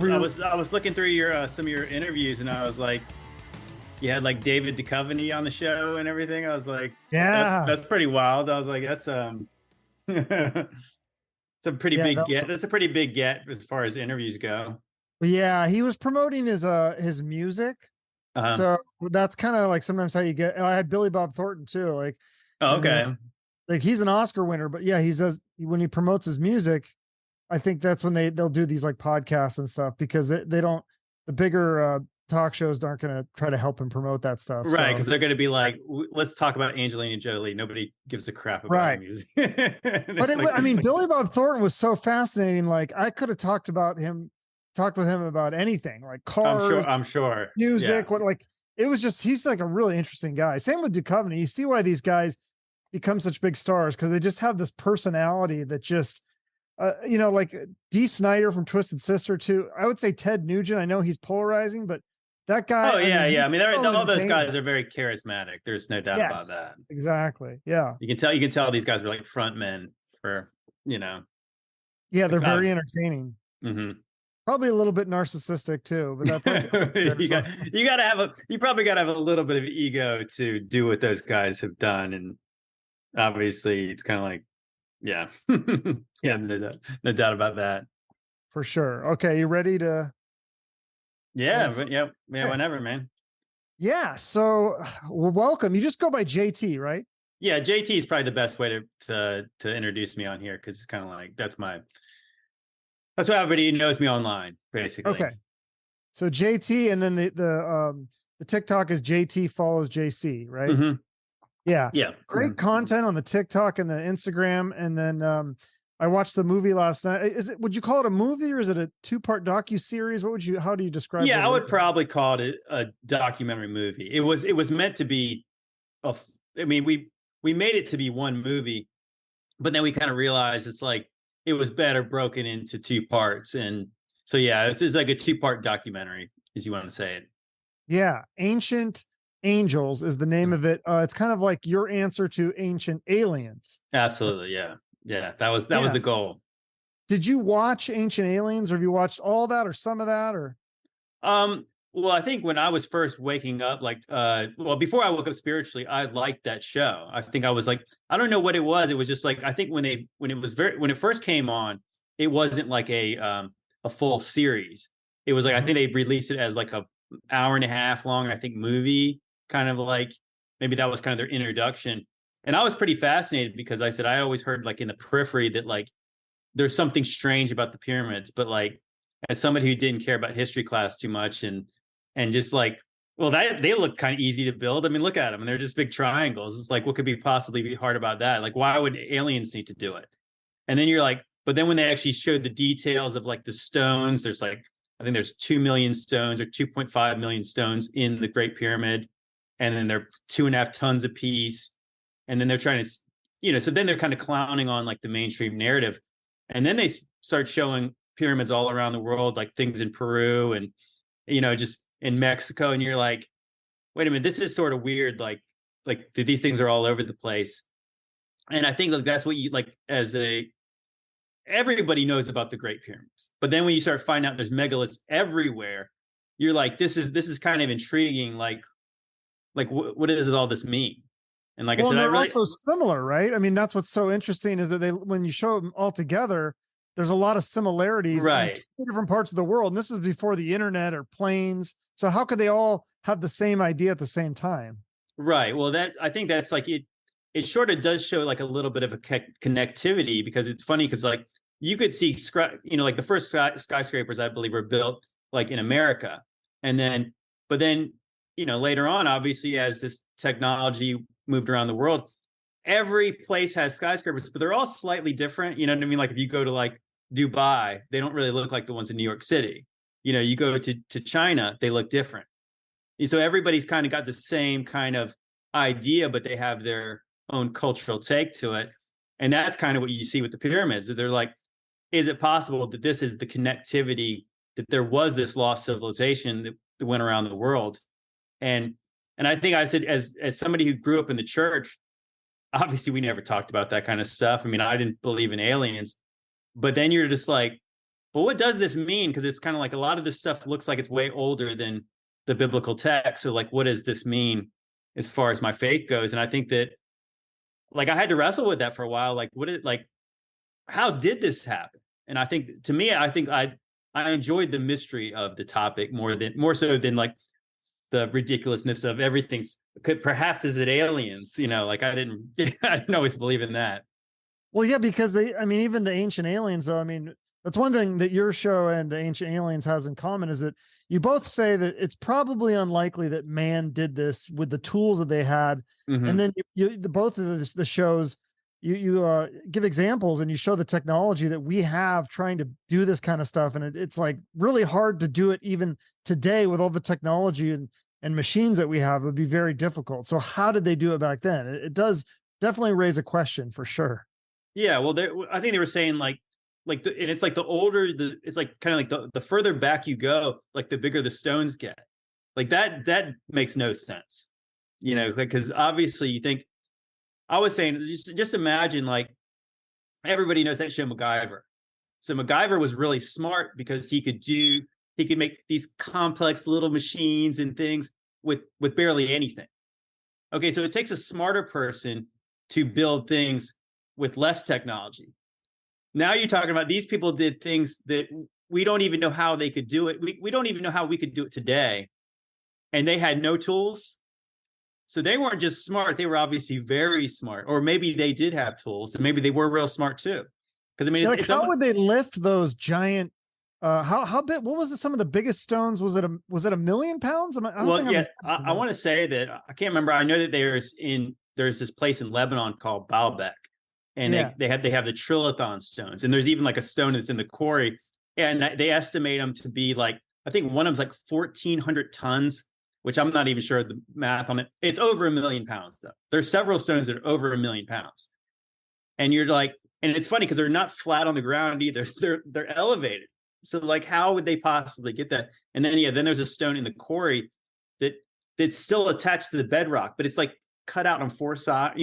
whenever you I was looking through your some of your interviews, and I was like, you had like David Duchovny on the show and everything. I was like, yeah, that's pretty wild. I was like, that's it's a pretty yeah, big get. That's a pretty big get as far as interviews go. yeah, he was promoting his music. Um, So that's kind of like sometimes how you get. I had Billy Bob Thornton too, like, oh, and then okay. like he's an Oscar winner, but yeah, he says when he promotes his music, I think that's when they'll do these like podcasts and stuff because they don't the bigger talk shows aren't going to try to help him promote that stuff. Right, So because they're going to be like, let's talk about Angelina Jolie. Nobody gives a crap about her right, music. but It's like, I mean, Billy Bob Thornton was so fascinating. Like I could have talked with him about anything, like cars, I'm sure. Yeah. music, what like it was just he's like a really interesting guy. Same with Duchovny. You see why these guys become such big stars because they just have this personality that just like D. Snyder from Twisted Sister too. I would say Ted Nugent. I know he's polarizing, but that guy. Oh I yeah, mean, yeah. I mean, so all those entertaining. guys are very charismatic. There's no doubt about Yes, that. exactly. Yeah, You can tell these guys are like front men for, you know, yeah. like They're very obviously. entertaining. Hmm. Probably a little bit narcissistic too, but that part You probably got to have a little bit of ego to do what those guys have done, and obviously it's kind of like, yeah, yeah, yeah, no doubt about that. for sure. Okay, you ready to? Yeah, Let's. but yeah, yeah, Okay. whenever, man. Yeah. So, well, welcome. You just go by JT, right? Yeah, JT is probably the best way to introduce me on here because it's kind of like that's why everybody knows me online, basically. Okay. So JT, and then the TikTok is JT follows JC, right? Hmm. Yeah. Yeah. Great content on the TikTok and the Instagram. And then I watched the movie last night. Would you call it a movie or is it a two-part docu-series? How do you describe Yeah, what I it would is? probably call it a documentary movie. It was meant to be I mean, we made it to be one movie, but then we kind of realized it's like it was better broken into two parts. And so yeah, it's like a two-part documentary, as you want to say it. Yeah. Ancient Angels is the name of it. It's kind of like your answer to Ancient Aliens. Absolutely, yeah. Yeah, that was Yeah. the goal. Did you watch Ancient Aliens or have you watched all that or some of that or? Well, I think when I was first waking up, like, well, before I woke up spiritually, I liked that show. I think I was like, I don't know what it was. It was just like, I think when it first came on, it wasn't like a full series. It was like, I think they released it as like a hour and a half long, I think, movie, kind of like maybe that was kind of their introduction. And I was pretty fascinated because I said, I always heard like in the periphery that like there's something strange about the pyramids, but like as somebody who didn't care about history class too much and just like, well, they look kind of easy to build. I mean, look at them, and they're just big triangles. It's like, what could be possibly be hard about that? Like, why would aliens need to do it? And then you're like, but then when they actually showed the details of like the stones, there's like, I think there's 2 million stones or 2.5 million stones in the Great Pyramid, and then they're 2.5 tons a piece, and then they're trying to, so then they're kind of clowning on like the mainstream narrative, and then they start showing pyramids all around the world, like things in Peru and just in Mexico, and you're like, wait a minute, this is sort of weird. Like these things are all over the place, and I think like that's what you like everybody knows about the Great Pyramids, but then when you start finding out there's megaliths everywhere, you're like, this is kind of intriguing. Like what does all this mean? And like Well, I said, and I they're really also similar, right? I mean, that's what's so interesting is that when you show them all together, there's a lot of similarities in right. two different parts of the world. And this is before the internet or planes. So how could they all have the same idea at the same time? Right. Well, I think that's like it. It sort of does show like a little bit of a connectivity because it's funny because like you could see, like the first skyscrapers I believe were built like in America, and then but then later on, obviously as this technology moved around the world, every place has skyscrapers, but they're all slightly different. You know what I mean? Like if you go to like Dubai, they don't really look like the ones in New York City. You go to China, they look different. So everybody's kind of got the same kind of idea, but they have their own cultural take to it. And that's kind of what you see with the pyramids. They're like, is it possible that this is the connectivity, that there was this lost civilization that went around the world? And I think I said, as somebody who grew up in the church, obviously we never talked about that kind of stuff. I mean, I didn't believe in aliens, but then you're just like, but what does this mean? Because it's kind of like a lot of this stuff looks like it's way older than the biblical text. So like, what does this mean as far as my faith goes? And I think that like I had to wrestle with that for a while. Like, how did this happen? And I think to me, I think I enjoyed the mystery of the topic more so than like the ridiculousness of everything's perhaps is it aliens? Like I didn't always believe in that. Well, yeah, because I mean, even the Ancient Aliens, though, I mean, that's one thing that your show and Ancient Aliens has in common is that you both say that it's probably unlikely that man did this with the tools that they had. Mm-hmm. And then both of the shows, you give examples and you show the technology that we have trying to do this kind of stuff. And it's like really hard to do it even today with all the technology and machines that we have. It would be very difficult. So how did they do it back then? It does definitely raise a question for sure. Yeah, well, I think they were saying and it's like the older it's like kind of like the further back you go, like the bigger the stones get. Like that makes no sense, because obviously you think. I was saying just imagine like everybody knows that show MacGyver. So MacGyver was really smart because he could make these complex little machines and things with barely anything. Okay, so it takes a smarter person to build things with less technology. Now you're talking about these people did things that we don't even know how they could do it. We don't even know how we could do it today. And they had no tools. So they weren't just smart. They were obviously very smart. Or maybe they did have tools and maybe they were real smart too. Because I mean, it's how would they lift those giant how big, what was some of the biggest stones? Was it a million pounds? I want to say that I can't remember. I know that there's this place in Lebanon called Baalbek. And they have the trilithon stones. And there's even like a stone that's in the quarry. And they estimate them to be like, I think one of them's like 1,400 tons, which I'm not even sure the math on it. It's over 1 million pounds though. There's several stones that are over 1 million pounds. And you're like, and it's funny because they're not flat on the ground either. They're elevated. So like, how would they possibly get that? And then, then there's a stone in the quarry that's still attached to the bedrock, but it's like cut out on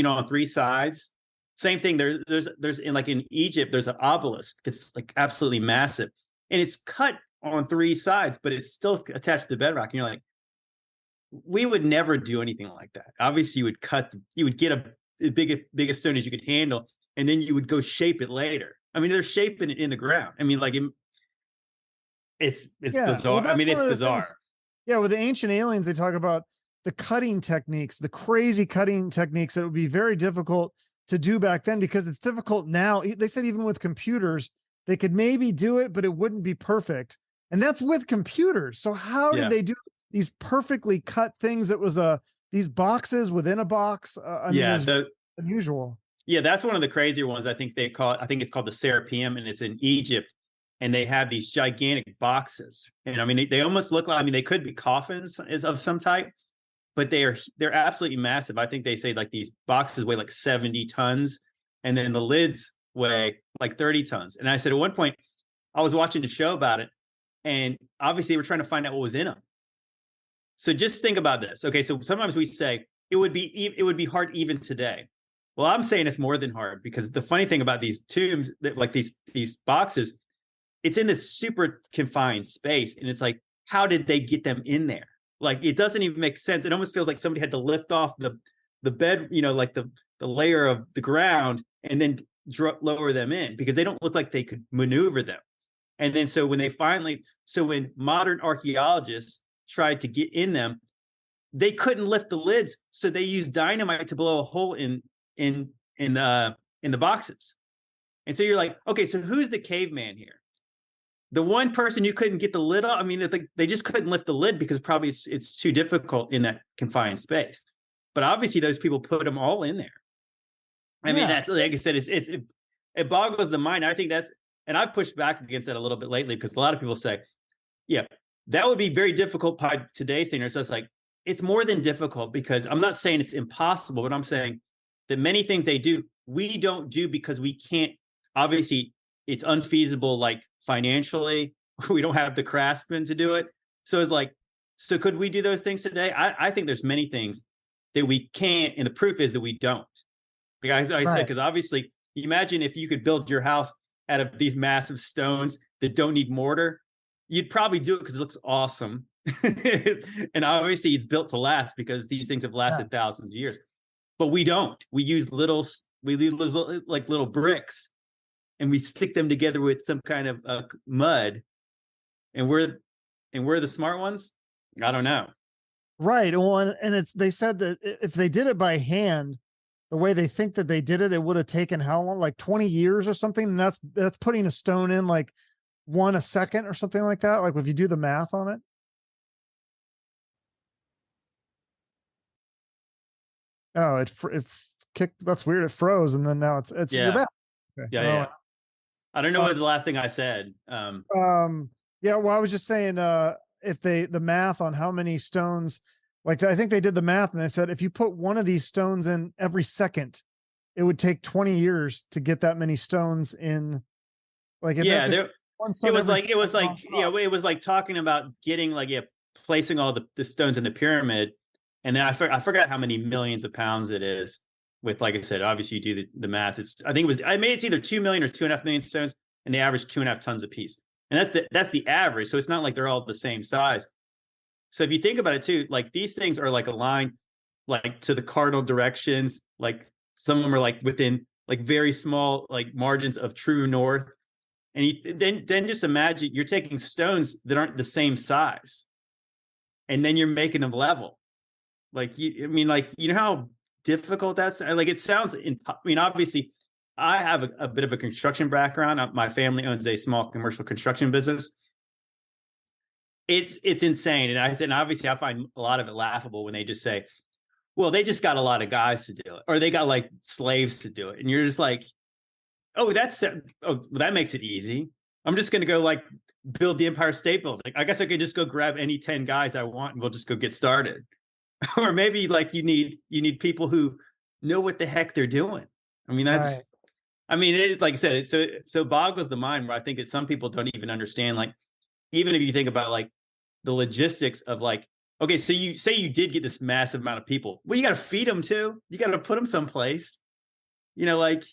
on 3 sides. Same thing. There's in Egypt, there's an obelisk that's like absolutely massive, and it's cut on 3 sides, but it's still attached to the bedrock. And you're like, we would never do anything like that. Obviously, you would get a biggest stone as you could handle, and then you would go shape it later. I mean, they're shaping it in the ground. I mean, like it's bizarre. Well, I mean, it's bizarre. Things, with the Ancient Aliens, they talk about the cutting techniques, the crazy cutting techniques that would be very difficult to do back then, because it's difficult now. They said even with computers, they could maybe do it, but it wouldn't be perfect. And that's with computers. So how did they do these perfectly cut things? It was these boxes within a box. Unusual. Yeah, that's one of the crazier ones. I think it's called the Serapeum, and it's in Egypt. And they have these gigantic boxes. And I mean, they almost look like, I mean, they could be coffins of some type, but they're absolutely massive. I think they say like these boxes weigh like 70 tons, and then the lids weigh like 30 tons. And I said at one point, I was watching the show about it, and obviously they were trying to find out what was in them. So just think about this. Okay, so sometimes we say it would be hard even today. Well, I'm saying it's more than hard, because the funny thing about these tombs, that like these boxes, it's in this super confined space, and it's like, how did they get them in there? Like, it doesn't even make sense. It almost feels like somebody had to lift off the bed, like the layer of the ground, and then lower them in, because they don't look like they could maneuver them. And then so when modern archaeologists tried to get in them, they couldn't lift the lids, so they used dynamite to blow a hole in the boxes. And so you're like, okay, so who's the caveman here? The one person you couldn't get the lid off. I mean, they just couldn't lift the lid because probably it's too difficult in that confined space. But obviously, those people put them all in there. I mean, that's, like I said, it boggles the mind. I think and I've pushed back against that a little bit lately, because a lot of people say, yeah, that would be very difficult by today's standards. So it's like, it's more than difficult, because I'm not saying it's impossible, but I'm saying that many things they do, we don't do because we can't. Obviously, it's unfeasible, like financially. We don't have the craftsmen to do it. So it's like, so could we do those things today? I think there's many things that we can't, and the proof is that we don't. Because I said, because obviously, imagine if you could build your house out of these massive stones that don't need mortar, you'd probably do it because it looks awesome. And obviously it's built to last because these things have lasted thousands of years. But we don't. We use little bricks, and we stick them together with some kind of mud, and we're the smart ones. I don't know. Right. Well, and they said that if they did it by hand, the way they think that they did it, it would have taken how long? Like 20 years or something. And that's putting a stone in like 1 a second or something like that. Like if you do the math on it. Oh, it kicked. That's weird. It froze, and then now it's yeah. You're back. Okay. Yeah. I don't know what was the last thing I said. Yeah. Well, I was just saying, if the math on how many stones, like I think they did the math, and they said if you put one of these stones in every second, it would take 20 years to get that many stones in. Like it was like talking about getting placing all the stones in the pyramid. And then I forgot how many millions of pounds it is. With, like I said, obviously you do the math. It's either 2 million or 2.5 million stones, and they average 2.5 tons a piece. And that's the average. So it's not like they're all the same size. So if you think about it too, like these things are like aligned like to the cardinal directions. Like some of them are like within like very small like margins of true north. And then just imagine you're taking stones that aren't the same size, and then you're making them level. Like you know how difficult that's like. It sounds. Obviously, I have a bit of a construction background. My family owns a small commercial construction business. It's insane, and obviously I find a lot of it laughable when they just say, "Well, they just got a lot of guys to do it, or they got like slaves to do it," and you're just like, "Oh, that makes it easy. I'm just going to go like build the Empire State Building. I guess I could just go grab any 10 guys I want, and we'll just go get started." Or maybe like you need people who know what the heck they're doing. That's right. It's like I said, so boggles the mind where I think that some people don't even understand. Like, even if you think about like the logistics of like, okay, so you say you did get this massive amount of people. Well, you got to feed them too. You got to put them someplace, like,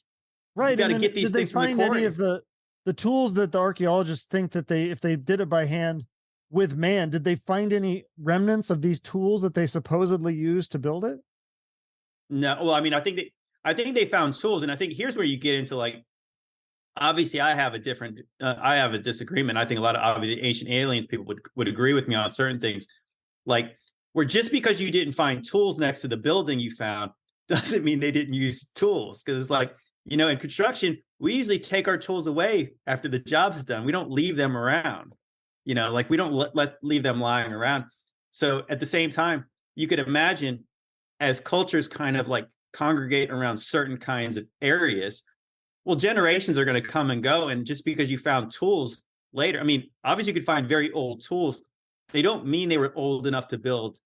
right. You got to get these things from the quarry. Any of the tools that the archaeologists think that if they did it by hand with man, did they find any remnants of these tools that they supposedly used to build it? No. Well, I think they found tools, and I think here's where you get into like, obviously I have a disagreement. I think a lot of obviously ancient aliens people would agree with me on certain things, like where just because you didn't find tools next to the building you found doesn't mean they didn't use tools. Because it's like, in construction, we usually take our tools away after the job is done. We don't leave them around. Like we don't leave them lying around. So at the same time, you could imagine as cultures kind of like congregate around certain kinds of areas, well, generations are going to come and go. And just because you found tools later, obviously you could find very old tools. They don't mean they were old enough to build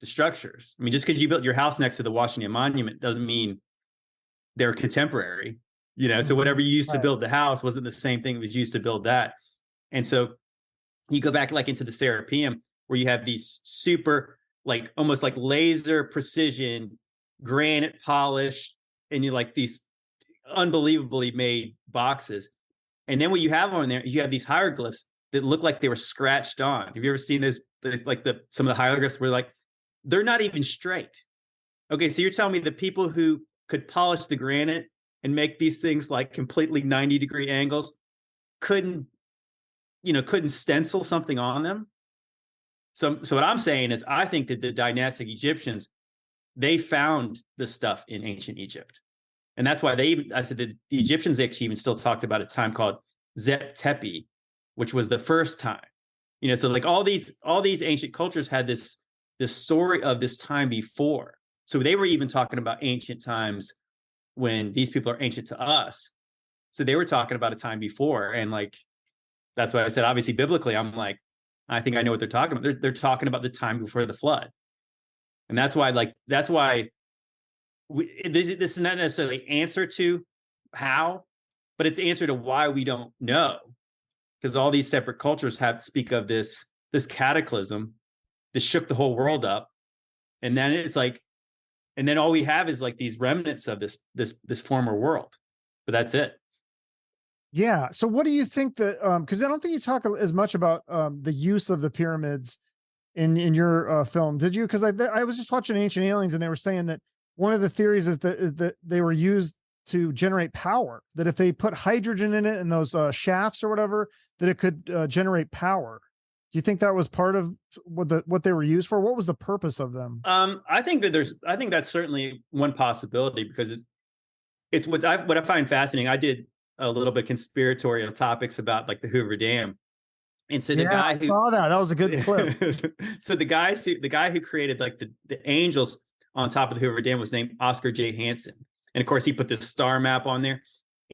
the structures. Just because you built your house next to the Washington Monument doesn't mean they're contemporary, So whatever you used to build the house wasn't the same thing that was used to build that. And so you go back like into the Serapeum, where you have these super, like almost like laser precision, granite polish, and you like these unbelievably made boxes. And then what you have on there is you have these hieroglyphs that look like they were scratched on. Have you ever seen this? Like some of the hieroglyphs were like, they're not even straight. Okay, so you're telling me the people who could polish the granite and make these things like completely 90-degree angles couldn't stencil something on them. So what I'm saying is I think that the dynastic Egyptians, they found the stuff in ancient Egypt. And that's why I said that the Egyptians actually even still talked about a time called Zet Tepi, which was the first time. So like all these ancient cultures had this story of this time before. So they were even talking about ancient times when these people are ancient to us. So they were talking about a time before. And like, that's why I said, obviously, biblically, I'm like, I think I know what they're talking about. They're talking about the time before the flood. And that's why this is not necessarily answer to how, but it's answer to why we don't know. Because all these separate cultures have to speak of this cataclysm that shook the whole world up. And then it's like, and then all we have is like these remnants of this former world. But that's it. Yeah. So what do you think that, because I don't think you talk as much about the use of the pyramids in your film, did you? Because I was just watching Ancient Aliens, and they were saying that one of the theories is that they were used to generate power. That if they put hydrogen in it and those shafts or whatever, that it could generate power. Do you think that was part of what they were used for? What was the purpose of them? I think that's certainly one possibility, because it's what I find fascinating. I did a little bit conspiratorial topics about like the Hoover Dam. And so the Yeah, guy I saw that. That was a good clip. so the guy who created like the angels on top of the Hoover Dam was named Oscar J. Hansen. And of course, he put the star map on there,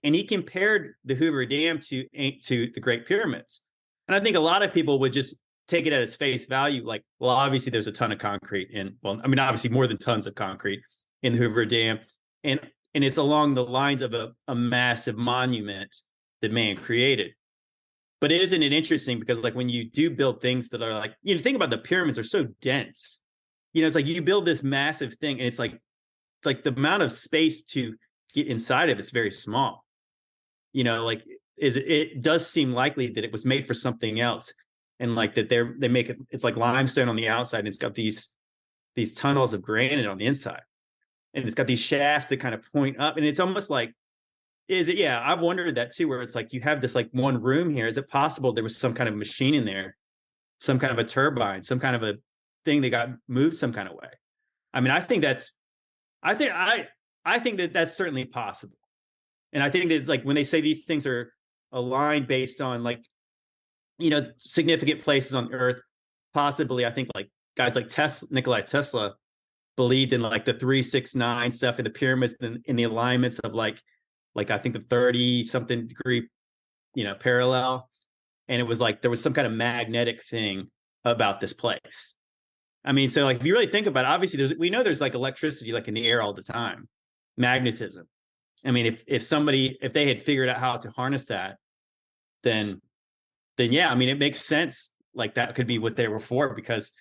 and he compared the Hoover Dam to the Great Pyramids. And I think a lot of people would just take it at its face value, like, well, obviously there's a ton of concrete in, well, I mean, obviously more than tons of concrete in the Hoover Dam, and it's along the lines of a massive monument that man created. But isn't it interesting, because like when you do build things that are like, think about the pyramids are so dense. It's like you build this massive thing, and it's like the amount of space to get inside of it's very small. Like it does seem likely that it was made for something else, and like that they make it. It's like limestone on the outside, and it's got these tunnels of granite on the inside, and it's got these shafts that kind of point up, and it's almost like, is it? Yeah, I've wondered that too, where it's like you have this like one room here. Is it possible there was some kind of machine in there, some kind of a turbine, some kind of a thing that got moved some kind of way? I mean, I think that that's certainly possible. And I think that like when they say these things are aligned based on like, significant places on Earth, possibly, I think like guys like Nikola Tesla believed in like the 369 stuff in the pyramids, in the alignments of like I think the 30 something degree, parallel. And it was like there was some kind of magnetic thing about this place. I mean, so like if you really think about it, obviously we know there's like electricity like in the air all the time, magnetism. I mean, if they had figured out how to harness that, then yeah, I mean, it makes sense. Like that could be what they were for, because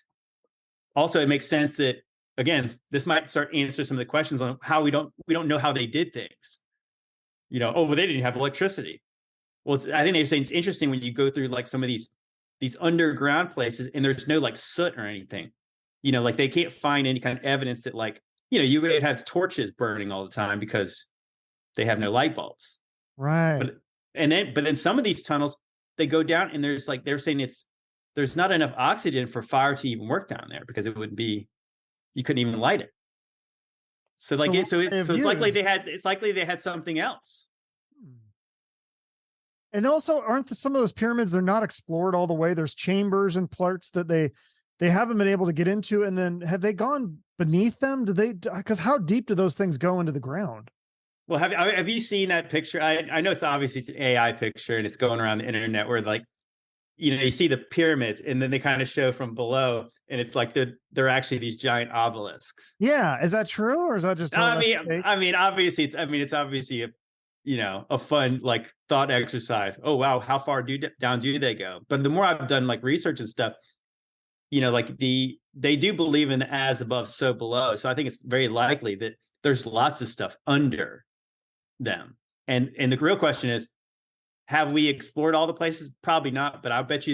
also it makes sense that, again, this might start answering some of the questions on how we don't know how they did things. Well, they didn't have electricity. Well, I think they're saying it's interesting when you go through like some of these underground places, and there's no like soot or anything. Like they can't find any kind of evidence that like, you would have torches burning all the time because they have no light bulbs. Right. But then some of these tunnels, they go down, and there's like, they're saying there's not enough oxygen for fire to even work down there, because you couldn't even light it. So like it's likely they had something else. And also, aren't some of those pyramids, they're not explored all the way? There's chambers and parts that they haven't been able to get into. And then have they gone beneath them? Because how deep do those things go into the ground? Well, have you seen that picture? I know it's obviously it's an AI picture, and it's going around the internet, where like, you see the pyramids, and then they kind of show from below, and it's like they're actually these giant obelisks. Yeah, is that true, or is that just? I mean, obviously it's obviously a fun like thought exercise. Oh wow, how far down do they go? But the more I've done like research and stuff, like they do believe in as above, so below. So I think it's very likely that there's lots of stuff under them. And the real question is, have we explored all the places? Probably not, but I bet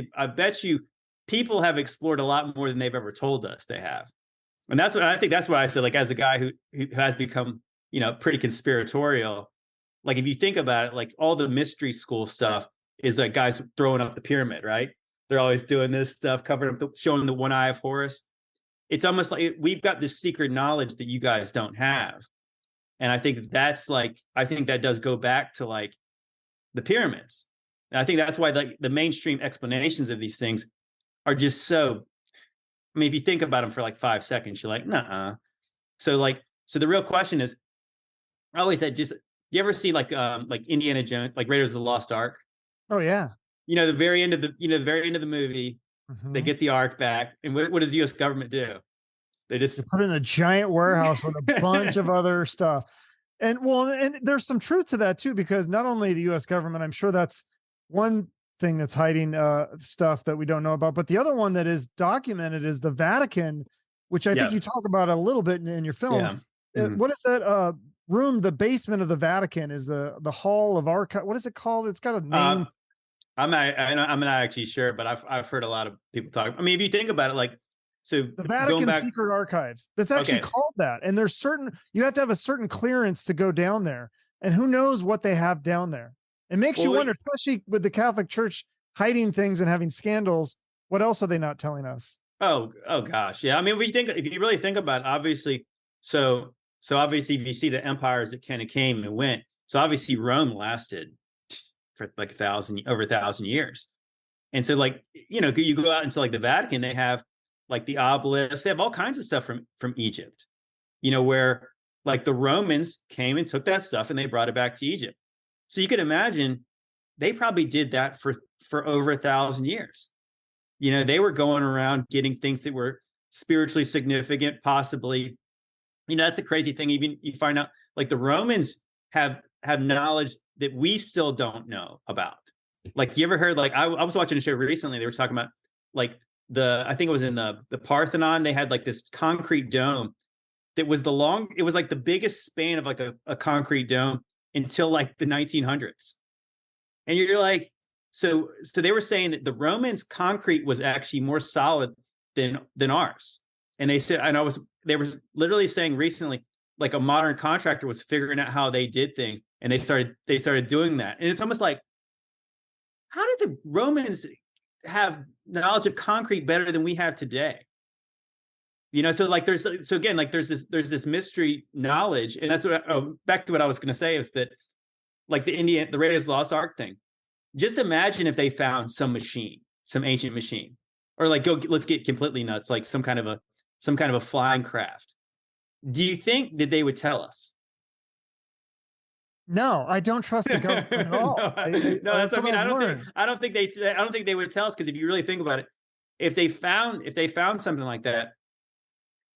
you people have explored a lot more than they've ever told us they have. And that's why I said, like, as a guy who has become, pretty conspiratorial, like if you think about it, like all the mystery school stuff is like guys throwing up the pyramid, right? They're always doing this stuff, covering up, showing the one eye of Horus. It's almost like we've got this secret knowledge that you guys don't have. And I think that does go back to like the pyramids. And I think that's why like the mainstream explanations of these things are just so, I mean, if you think about them for like 5 seconds, you're like, nah. So the real question is, I always said, you ever see like Indiana Jones, like Raiders of the Lost Ark? Oh yeah. The very end of the movie, they get the Ark back, and what does the U.S. government do? They put it in a giant warehouse with a bunch of other stuff. And there's some truth to that too, because not only the U.S. government, I'm sure that's one thing that's hiding stuff that we don't know about, but the other one that is documented is the Vatican, which I think you talk about a little bit in your film. Yeah. What is that? room, the basement of the Vatican is the Hall of Archive. What is it called? It's got a name. I'm not actually sure, but I've heard a lot of people talk. I mean, if you think about it, like, so The going Vatican back, Secret Archives. That's actually okay, called that. And there's you have to have a certain clearance to go down there. And who knows what they have down there. It makes you well, wonder, especially with the Catholic Church hiding things and having scandals. What else are they not telling us? oh gosh, yeah. I mean, if you really think about it, obviously, so obviously, if you see the empires that kind of came and went, so obviously Rome lasted for like over 1,000 years. And so, like, you know, you go out into like the Vatican, they have like the obelisks, they have all kinds of stuff from Egypt, you know, where like the Romans came and took that stuff and they brought it back to Egypt. So you could imagine they probably did that for over 1,000 years. You know, they were going around getting things that were spiritually significant, possibly. You know, that's the crazy thing. Even you find out like the Romans have knowledge that we still don't know about. Like, you ever heard, like, I was watching a show recently, they were talking about like I think it was in the Parthenon, they had like this concrete dome that was it was like the biggest span of like a concrete dome until like the 1900s. And you're like, so they were saying that the Romans' concrete was actually more solid than ours. And they said, and they were literally saying recently, like a modern contractor was figuring out how they did things, and they started doing that. And it's almost like, how did the Romans have knowledge of concrete better than we have today? You know, so like there's this mystery knowledge, and that's what back to what I was going to say is that like the Raiders Lost Ark thing. Just imagine if they found some ancient machine, or like let's get completely nuts, like some kind of a flying craft. Do you think that they would tell us? No, I don't trust the government at all. No, that's what I mean. I don't think they would tell us, because if you really think about it, if they found something like that,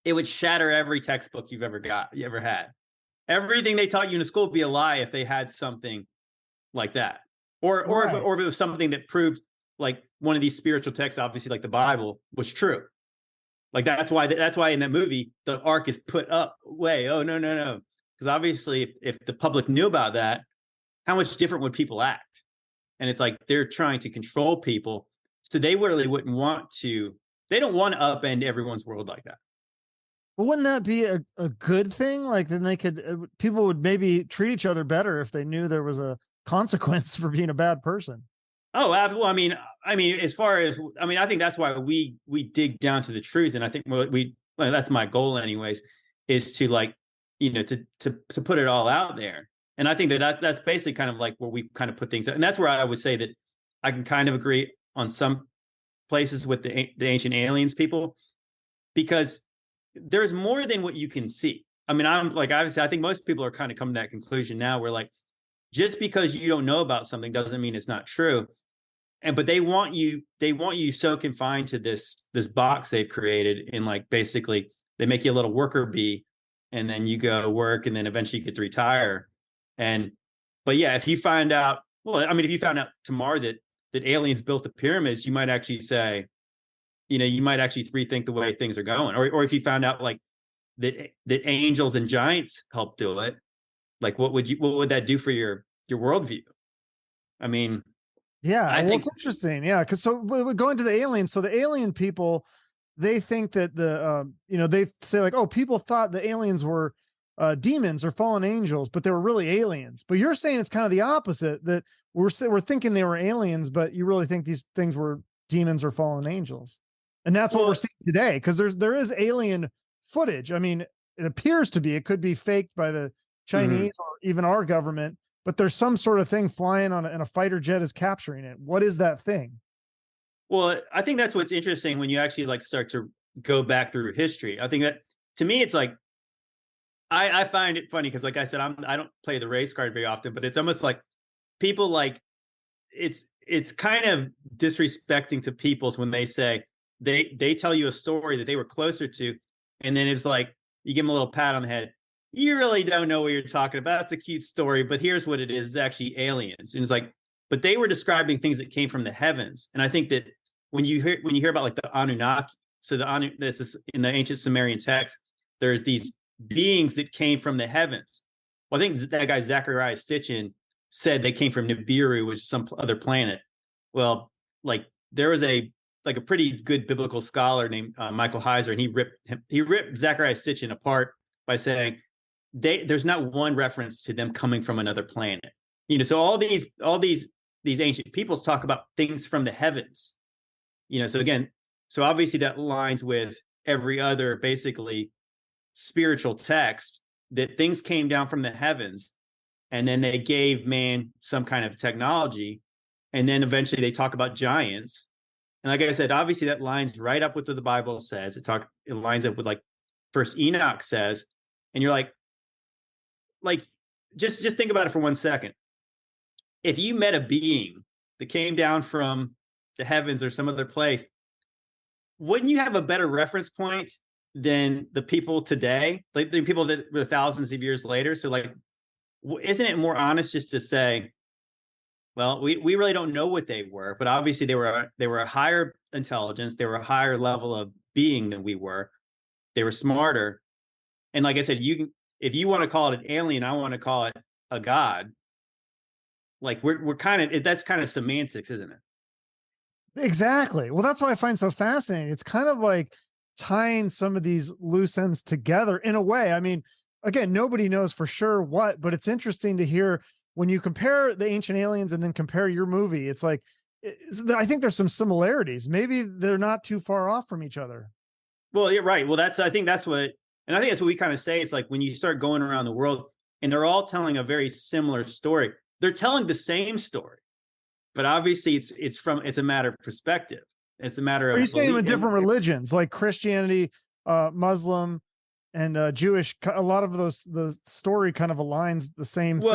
it would shatter every textbook you ever had. Everything they taught you in school would be a lie if they had something like that. Or if it was something that proved like one of these spiritual texts, obviously like the Bible, was true. Like that's why in that movie the ark is put up way. Oh no. Because obviously if the public knew about that, how much different would people act? And it's like they're trying to control people. So they really wouldn't want to, they don't want to upend everyone's world like that. But wouldn't that be a good thing? Like then people would maybe treat each other better if they knew there was a consequence for being a bad person. Oh, well, I mean, as far as, I think that's why we dig down to the truth. And I think that's my goal anyways, is to like, you know, to put it all out there. And I think that's basically kind of like where we kind of put things out. And that's where I would say that I can kind of agree on some places with the ancient aliens people, because there's more than what you can see. I mean, I'm like, obviously, I think most people are kind of coming to that conclusion now, where like, just because you don't know about something doesn't mean it's not true. But they want you so confined to this box they've created, and like basically they make you a little worker bee, and then you go work, and then eventually you get to retire. But yeah, if you find out tomorrow that aliens built the pyramids, you might actually say, you know, you might actually rethink the way things are going. Or if you found out like that angels and giants helped do it, like what would that do for your worldview? I mean, yeah, I think it's interesting. Yeah, because so we're going to the aliens. So the alien people, they think that they say like, oh, people thought the aliens were demons or fallen angels, but they were really aliens. But you're saying it's kind of the opposite, that we're thinking they were aliens, but you really think these things were demons or fallen angels. And that's what we're seeing today, because there is alien footage. I mean, it appears to be, it could be faked by the Chinese or even our government, but there's some sort of thing flying and a fighter jet is capturing it. What is that thing? Well, I think that's what's interesting when you actually like start to go back through history. I think that to me, it's like, I find it funny because, like I said, I don't play the race card very often, but it's almost like people like it's kind of disrespecting to peoples when they say they tell you a story that they were closer to, and then it's like you give them a little pat on the head. You really don't know what you're talking about. It's a cute story, but here's what it is. It's actually aliens. And it's like, but they were describing things that came from the heavens. And I think that when you hear about like the Anunnaki, so this is in the ancient Sumerian text, there's these beings that came from the heavens. Well, I think that guy Zachariah Stitchin said they came from Nibiru, which is some other planet. Well, like there was a pretty good biblical scholar named Michael Heiser, and he ripped Zachariah Stitchin apart by saying there's not one reference to them coming from another planet. You know, so all these ancient peoples talk about things from the heavens. You know, so again, so obviously that aligns with every other basically spiritual text, that things came down from the heavens and then they gave man some kind of technology. And then eventually they talk about giants. And like I said, obviously that lines right up with what the Bible says. It lines up with like First Enoch says. And you're like just think about it for 1 second. If you met a being that came down from the heavens or some other place, wouldn't you have a better reference point than the people today, like the people that were thousands of years later? So like, isn't it more honest just to say, well, we really don't know what they were, but obviously they were a higher intelligence, they were a higher level of being than we were, they were smarter. And like I said, if you want to call it an alien, I want to call it a god. Like we're kind of, that's kind of semantics, isn't it? Exactly. Well, that's what I find so fascinating. It's kind of like tying some of these loose ends together in a way. I mean, again, nobody knows for sure what, but it's interesting to hear when you compare the Ancient Aliens and then compare your movie. It's like, I think there's some similarities. Maybe they're not too far off from each other. Well, you're right. Well, I think that's what we kind of say. It's like when you start going around the world and they're all telling a very similar story, they're telling the same story, but obviously it's a matter of perspective. It's a matter of. Are you saying with different religions like Christianity, Muslim, and Jewish? A lot of the story kind of aligns the same thing.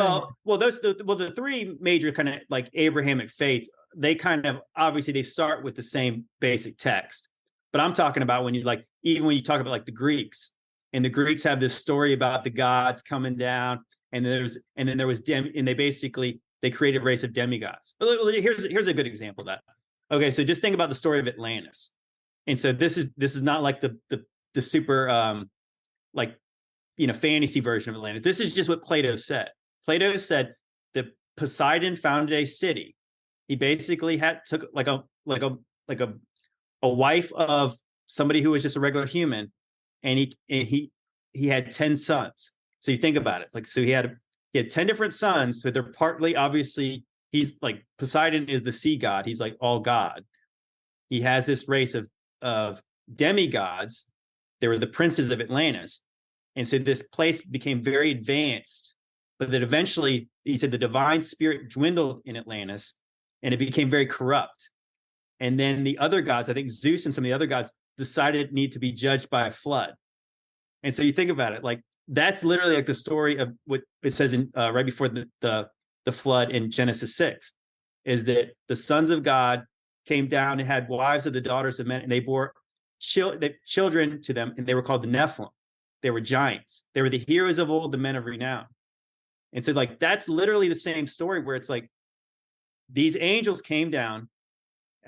The three major kind of like Abrahamic faiths, they kind of obviously they start with the same basic text. But I'm talking about even when you talk about like the Greeks, and the Greeks have this story about the gods coming down, and then there was they created a race of demigods. Here's a good example of that. Okay, so just think about the story of Atlantis. And so this is not like the super fantasy version of Atlantis. This is just what Plato said. Plato said that Poseidon founded a city. He basically took a wife of somebody who was just a regular human, and he had 10 sons. So you think about it, so he had 10 different sons. So they're partly, obviously, he's like Poseidon is the sea god. He's like all god. He has this race of demigods. They were the princes of Atlantis. And so this place became very advanced, but that eventually, he said, the divine spirit dwindled in Atlantis and it became very corrupt. And then the other gods, I think Zeus and some of the other gods, decided it needed to be judged by a flood. And so you think about it, like that's literally like the story of what it says in right before the flood in Genesis 6, is that the sons of God came down and had wives of the daughters of men, and they bore children to them, and they were called the Nephilim. They were giants. They were the heroes of old, the men of renown. And so like that's literally the same story, where it's like these angels came down,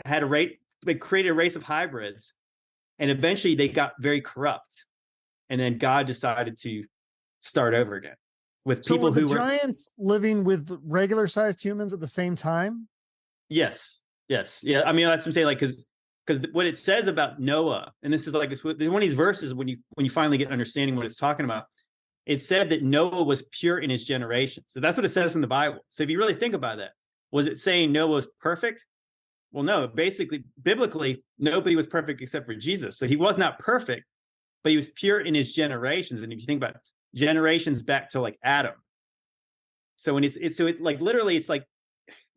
they created a race of hybrids, and eventually they got very corrupt. And then God decided to start over again with people who were giants living with regular sized humans at the same time. Yes. Yeah. I mean, that's what I'm saying. Like, because what it says about Noah, and this is like, it's one of these verses when you finally get understanding what it's talking about. It said that Noah was pure in his generation. So that's what it says in the Bible. So if you really think about that, was it saying Noah was perfect? Well, no, basically, biblically, nobody was perfect except for Jesus. So he was not perfect, but he was pure in his generations. And if you think about it, generations back to like Adam. So when it's literally, it's like,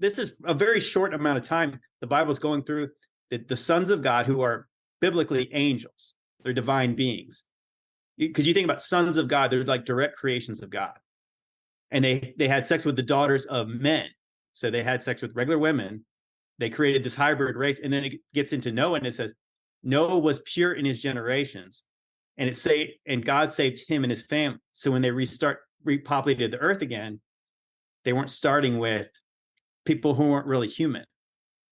this is a very short amount of time. The Bible's going through the sons of God, who are biblically angels. They're divine beings. Because you think about sons of God, they're like direct creations of God. And they had sex with the daughters of men. So they had sex with regular women. They created this hybrid race. And then it gets into Noah, and it says, Noah was pure in his generations. And God saved him and his family. So when they repopulated the earth again, they weren't starting with people who weren't really human.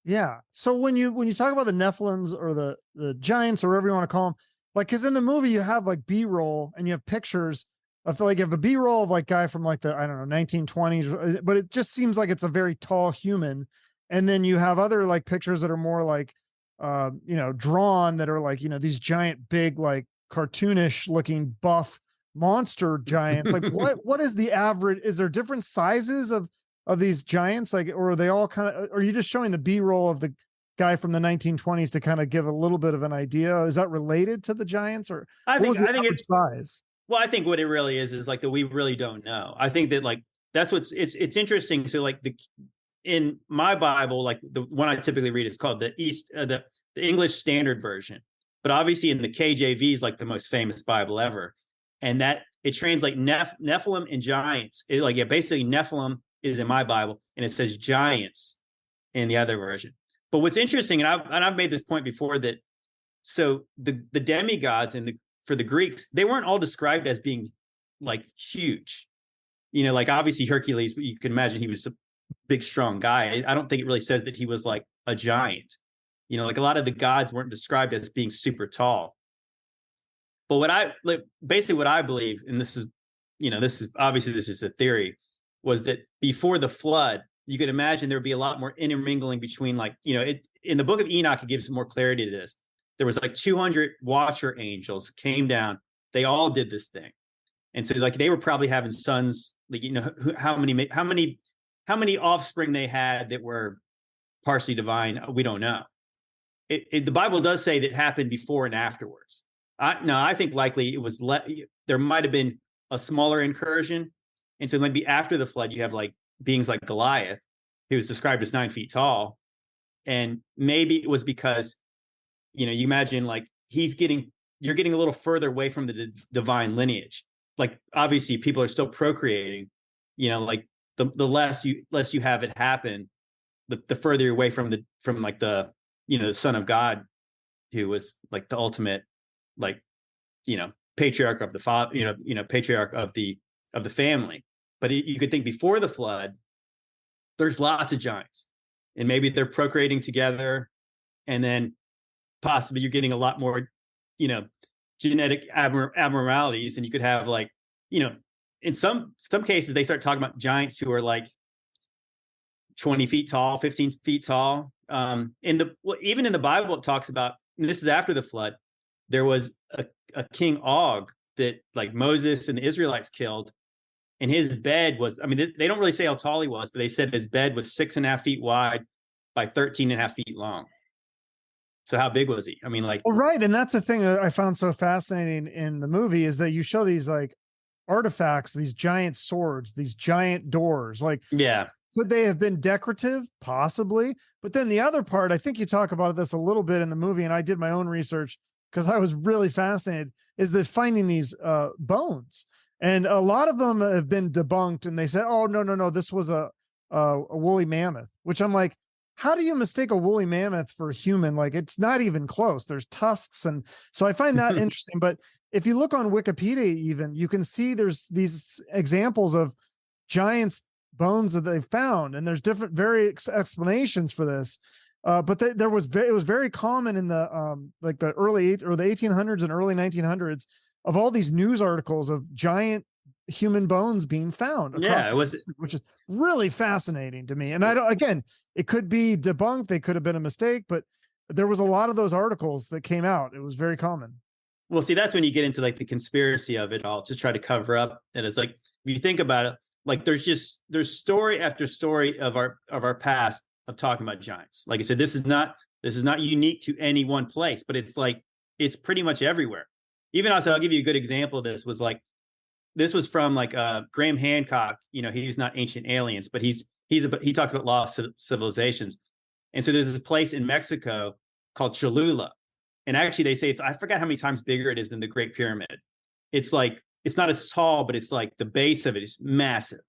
Yeah. So when you talk about the Nephilims or the giants or whatever you want to call them, like, because in the movie you have like B-roll and you have pictures I feel like you have a B-roll of like guy from like the, I don't know, 1920s, but it just seems like it's a very tall human. And then you have other like pictures that are more like, drawn, that are like, these giant, big, like cartoonish looking buff monster giants. Like what is the average? Is there different sizes of these giants? Like, or are they all kind of, are you just showing the B-roll of the guy from the 1920s to kind of give a little bit of an idea? Is that related to the giants, or I what was think the I think average it size? well, I think what it really is like that we really don't know. I think that like that's what's it's interesting. So like in my Bible, like the one I typically read is called the English Standard Version, but obviously in the KJV is like the most famous Bible ever, and that it translates Nephilim and giants. Basically Nephilim is in my Bible, and it says giants in the other version. But what's interesting, and I've made this point before, that so the demigods for the Greeks, they weren't all described as being like huge. Like obviously Hercules, you can imagine he was a big, strong guy. I don't think it really says that he was like a giant. Like a lot of the gods weren't described as being super tall. But what I believe, and this is obviously this is a theory, was that before the flood, you could imagine there would be a lot more intermingling between in the book of Enoch, it gives more clarity to this. There was like 200 watcher angels came down. They all did this thing. And so like they were probably having sons, like, how many offspring they had that were partially divine, we don't know. The Bible does say that it happened before and afterwards. I think likely it was there might have been a smaller incursion. And so maybe after the flood, you have like beings like Goliath, who was described as 9 feet tall. And maybe it was because, you imagine like you're getting a little further away from the divine lineage. Like obviously people are still procreating, like the less you have it happen, the further away from the Son of God, who was like the ultimate, like, patriarch of the father, patriarch of the family. But you could think before the flood, there's lots of giants, and maybe they're procreating together, and then possibly you're getting a lot more, genetic abnormalities, and you could have like, in some cases they start talking about giants who are like 20 feet tall, 15 feet tall. Even in the Bible, it talks about, and this is after the flood, there was a King Og that like Moses and the Israelites killed. And his bed was, they don't really say how tall he was, but they said his bed was 6.5 feet wide by 13.5 feet long. So how big was he? Well, right. And that's the thing that I found so fascinating in the movie, is that you show these like artifacts, these giant swords, these giant doors. Like, yeah, could they have been decorative? Possibly. But then the other part, I think you talk about this a little bit in the movie, and I did my own research because I was really fascinated, is that finding these bones. And a lot of them have been debunked, and they said, oh, no, this was a woolly mammoth, which I'm like, how do you mistake a woolly mammoth for a human? Like, it's not even close. There's tusks. And so I find that interesting. But if you look on Wikipedia, even, you can see there's these examples of giants' bones that they found, and there's different explanations for this. But it was very common in the like the early the 1800s and early 1900s, of all these news articles of giant human bones being found. Yeah, it was, which is really fascinating to me. And again, it could be debunked. They could have been a mistake, but there was a lot of those articles that came out. It was very common. Well, see, that's when you get into like the conspiracy of it all to try to cover up. And it's like, if you think about it, like there's story after story of our past of talking about giants. Like I said, this is not unique to any one place, but it's pretty much everywhere. Even also, I'll give you a good example of this. This was from like Graham Hancock. He's not Ancient Aliens, but he talks about lost civilizations. And so there's this place in Mexico called Cholula. And actually they say I forgot how many times bigger it is than the Great Pyramid. It's like, it's not as tall, but it's like the base of it is massive.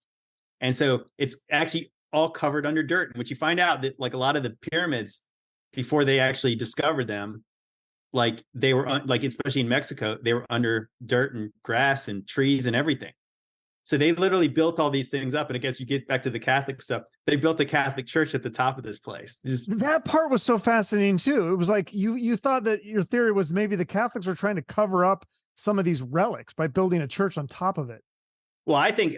And so it's actually all covered under dirt, in which you find out that like a lot of the pyramids, before they actually discovered them, like they were like, especially in Mexico, they were under dirt and grass and trees and everything. So they literally built all these things up. And I guess you get back to the Catholic stuff. They built a Catholic church at the top of this place. That part was so fascinating too. It was like you thought that your theory was maybe the Catholics were trying to cover up some of these relics by building a church on top of it. Well, I think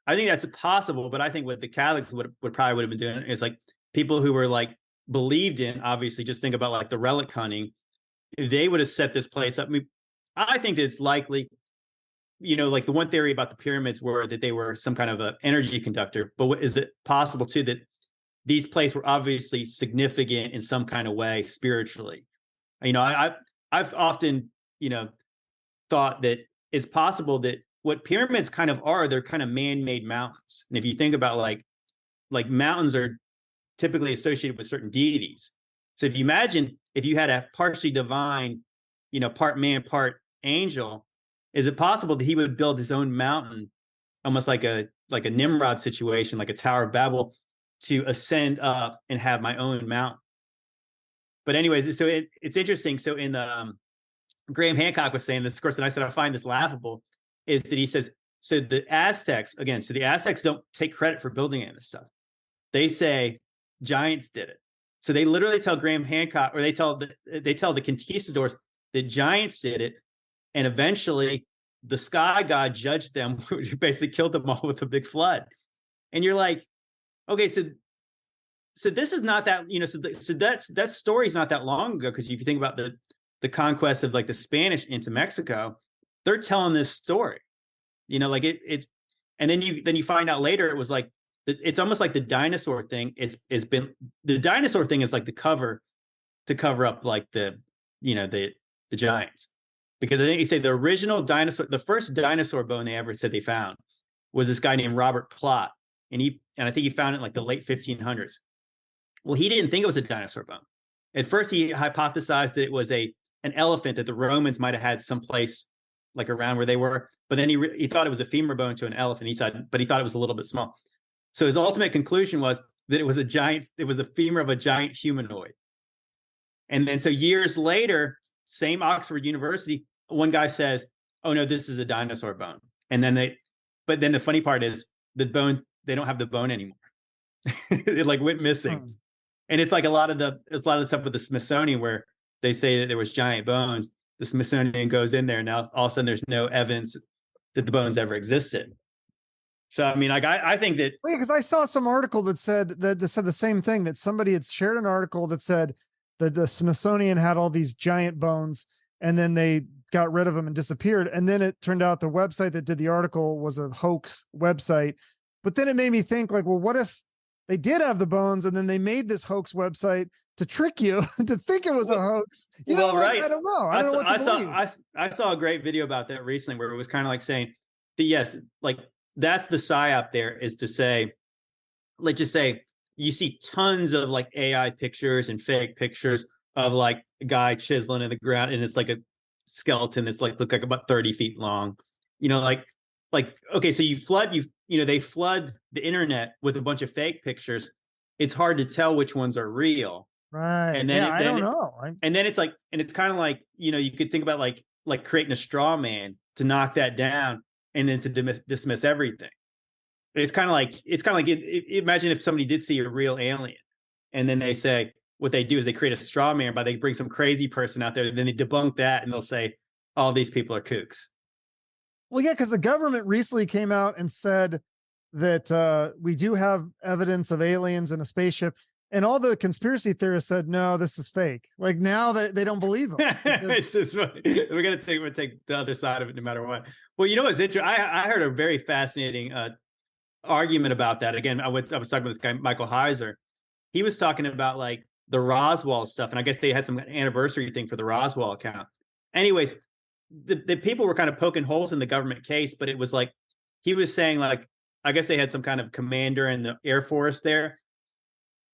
that's possible, but I think what the Catholics would probably have been doing is like people who were like believed in, obviously, just think about like the relic hunting. They would have set this place up. I mean, I think that it's likely, like the one theory about the pyramids were that they were some kind of an energy conductor. But is it possible too that these places were obviously significant in some kind of way spiritually? I've often, thought that it's possible that what pyramids kind of are, they're kind of man-made mountains. And if you think about like mountains are typically associated with certain deities. So if you imagine if you had a partially divine, part man, part angel, is it possible that he would build his own mountain, almost like a Nimrod situation, like a Tower of Babel, to ascend up and have my own mountain? But anyways, so it's interesting. So in the Graham Hancock was saying this, of course, and I said I find this laughable, is that he says, so the Aztecs don't take credit for building any of this stuff. They say giants did it. So they literally tell Graham Hancock, or they tell the conquistadors that giants did it, and eventually the sky god judged them, basically killed them all with a big flood. And you're like, okay, so this is not that, so that story is not that long ago, because if you think about the conquest of like the Spanish into Mexico, they're telling this story, like it, and then you find out later it was like it's almost like the dinosaur thing. The dinosaur thing is like the cover to cover up like the giants, because I think you say the original dinosaur, the first dinosaur bone they ever said they found was this guy named Robert Plot, and I think he found it in like the late 1500s. Well, he didn't think it was a dinosaur bone. At first, he hypothesized that it was an elephant that the Romans might have had someplace like around where they were, but then he thought it was a femur bone to an elephant. But he thought it was a little bit small. So his ultimate conclusion was that it was the femur of a giant humanoid. And then so years later, same Oxford University, one guy says, "Oh no, this is a dinosaur bone." And then but then the funny part is the bones, they don't have the bone anymore. It like went missing. And it's like a lot of the stuff with the Smithsonian where they say that there was giant bones. The Smithsonian goes in there, and now all of a sudden there's no evidence that the bones ever existed. So I mean, like I think that, because I saw some article that said the same thing, that somebody had shared an article that said that the Smithsonian had all these giant bones, and then they got rid of them and disappeared. And then it turned out the website that did the article was a hoax website. But then it made me think, like, well, what if they did have the bones and then they made this hoax website to trick you to think it was a hoax? Right. I don't know. I saw a great video about that recently where it was kind of like saying that, yes, like that's the Psy Op there, is to say, let's just say you see tons of like AI pictures and fake pictures of like a guy chiseling in the ground, and it's like a skeleton that's like look like about 30 feet long. Okay, so they flood the internet with a bunch of fake pictures. It's hard to tell which ones are real. Right. And then I don't know. And then it's like, and it's kind of like, you could think about like creating a straw man to knock that down and then to dismiss everything. It's kind of like imagine if somebody did see a real alien, and then they say, what they do is they create a straw man, but they bring some crazy person out there, and then they debunk that, and they'll say, all these people are kooks. Well, yeah, because the government recently came out and said that we do have evidence of aliens in a spaceship, and all the conspiracy theorists said, no, this is fake. Like now they don't believe them. It's funny. We're gonna take the other side of it no matter what. Well, it's interesting. I heard a very fascinating argument about that. Again, I was talking with this guy Michael Heiser. He was talking about like the Roswell stuff, and I guess they had some anniversary thing for the Roswell account. Anyways, the people were kind of poking holes in the government case, but it was like he was saying, like, I guess they had some kind of commander in the Air Force there,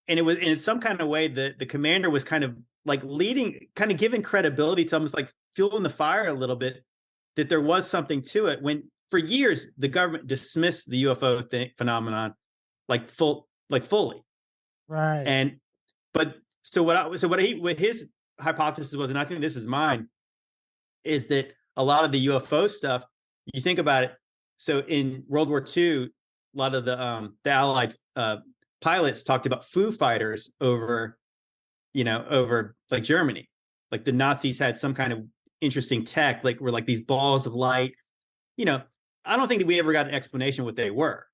and it was in some kind of way that the commander was kind of like leading, kind of giving credibility to almost like fueling the fire a little bit, that there was something to it, when for years the government dismissed the UFO phenomenon fully. Right. What his hypothesis was, and I think this is mine, is that a lot of the UFO stuff, you think about it. So in World War II, a lot of the Allied pilots talked about Foo Fighters over like Germany. Like the Nazis had some kind of interesting tech, like were like these balls of light. You know, I don't think that we ever got an explanation what they were.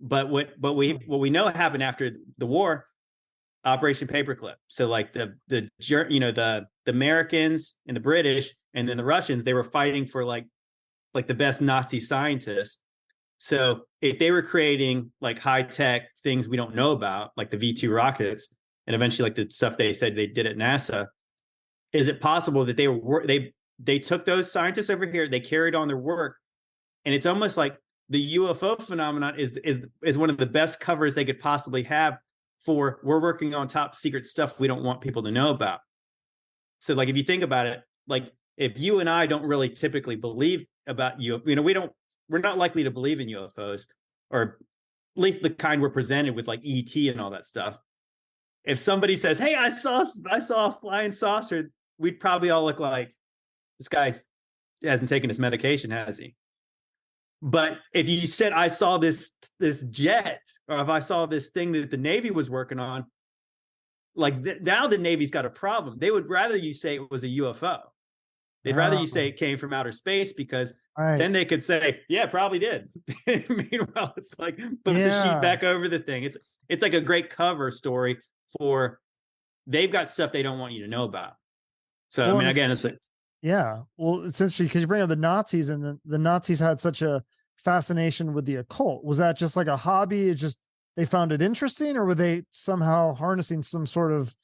But what we know happened after the war, Operation Paperclip. So like the Americans and the British and then the Russians, they were fighting for like the best Nazi scientists. So if they were creating like high tech things we don't know about, like the V2 rockets, and eventually like the stuff they said they did at NASA, is it possible that they took those scientists over here, they carried on their work, and it's almost like the UFO phenomenon is one of the best covers they could possibly have for we're working on top secret stuff we don't want people to know about. So like if you think about it, like if you and I don't really typically believe about we're not likely to believe in UFOs, or at least the kind we're presented with, like ET and all that stuff. If somebody says, "Hey, I saw a flying saucer," we'd probably all look like, "This guy hasn't taken his medication, has he?" But if you said, "I saw this jet," or if I saw this thing that the Navy was working on, like now the Navy's got a problem. They would rather you say it was a UFO. They'd rather you say it came from outer space, because then they could say, "Yeah, it probably did." Meanwhile, it's like put the sheet back over the thing. It's like a great cover story for they've got stuff they don't want you to know about. So well, I mean, again, it's like well, it's interesting because you bring up the Nazis, and the Nazis had such a fascination with the occult. Was that just like a hobby? It's just they found it interesting, or were they somehow harnessing some sort of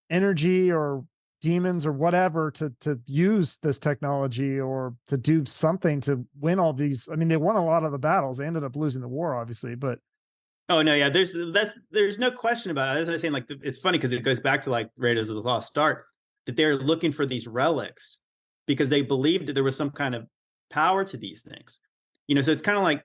energy or demons or whatever to use this technology or to do something to win all these? I mean, they won a lot of the battles. They ended up losing the war, obviously, but oh no, yeah, there's no question about it. As I was saying, like it's funny because it goes back to like Raiders of the Lost Ark, that they're looking for these relics because they believed that there was some kind of power to these things. So it's kind of like,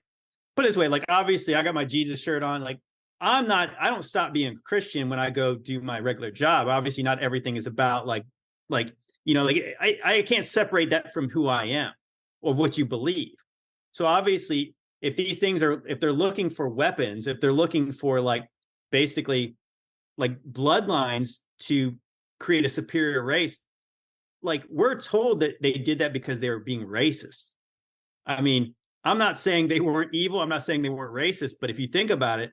put it this way, like obviously I got my Jesus shirt on, like I don't stop being a Christian when I go do my regular job. Obviously not everything is about like I can't separate that from who I am or what you believe. So obviously if these things if they're looking for weapons, if they're looking for like basically like bloodlines to create a superior race, like we're told that they did that because they were being racist. I mean, I'm not saying they weren't evil. I'm not saying they weren't racist, but if you think about it,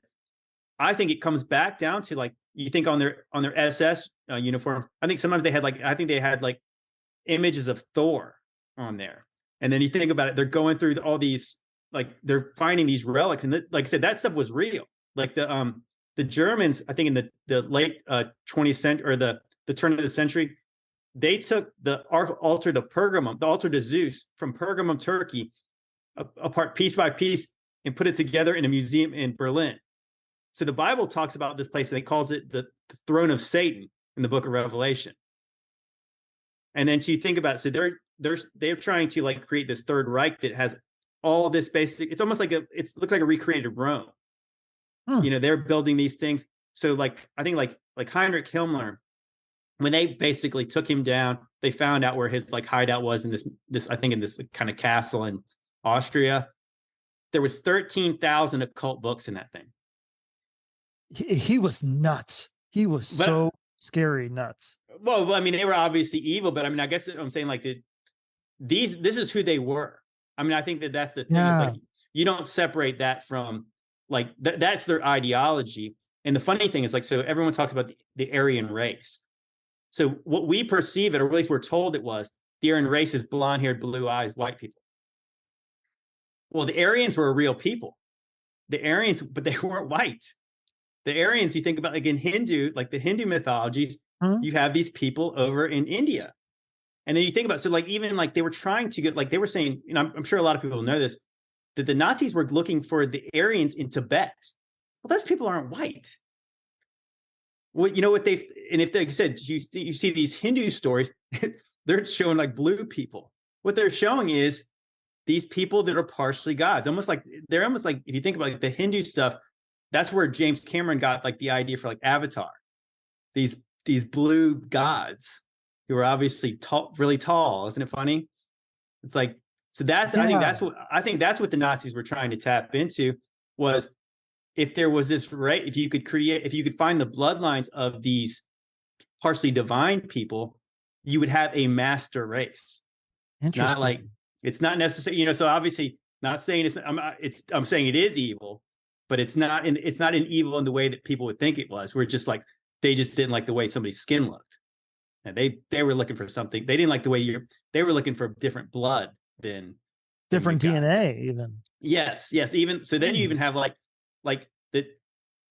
I think it comes back down to like, you think on their SS uniform, I think sometimes they had like images of Thor on there. And then you think about it, they're going through all these, like they're finding these relics. And like I said, that stuff was real. Like the Germans, I think in the late 20th century or the turn of the century, they took the altar to Pergamum, the altar to Zeus from Pergamum, Turkey, apart piece by piece, and put it together in a museum in Berlin. So the Bible talks about this place, and it calls it the throne of Satan in the book of Revelation. And then so you think about it, so they're trying to like create this Third Reich that has all this basic, it's almost like it looks like a recreated Rome. They're building these things. So like I think like Heinrich Himmler, when they basically took him down, they found out where his like hideout was in this I think in this kind of castle in Austria. There was 13,000 occult books in that thing. He was nuts. He was so scary nuts. Well, I mean, they were obviously evil, but I mean, I guess I'm saying like this is who they were. I mean, I think that's the thing. Yeah. It's like you don't separate that from like that's their ideology. And the funny thing is like, so everyone talks about the Aryan race. So what we perceive it, or at least we're told it was, the Aryan race is blonde-haired, blue eyes, white people. Well, the Aryans were a real people. The Aryans, but they weren't white. The Aryans, you think about like in Hindu, like the Hindu mythologies, you have these people over in India. And then you think about, so like even like they were trying to get, like they were saying, I'm sure a lot of people know this, that the Nazis were looking for the Aryans in Tibet. Well, those people aren't white. Well, what if they said, you see these Hindu stories, they're showing like blue people. What they're showing is these people that are partially gods. They're almost like, if you think about like the Hindu stuff, that's where James Cameron got like the idea for like Avatar. These blue gods who are obviously tall, really tall. Isn't it funny? It's like, so that's, yeah. I think that's what the Nazis were trying to tap into was, if there was this right, if you could find the bloodlines of these partially divine people, you would have a master race. It's not like, Interesting. it's not necessary, so obviously not saying I'm saying it is evil, but it's not an evil in the way that people would think it was. We're just like, they just didn't like the way somebody's skin looked. And they were looking for something. They didn't like the way they were looking for different blood than Different we got. DNA even. Yes. Even so, then you even have like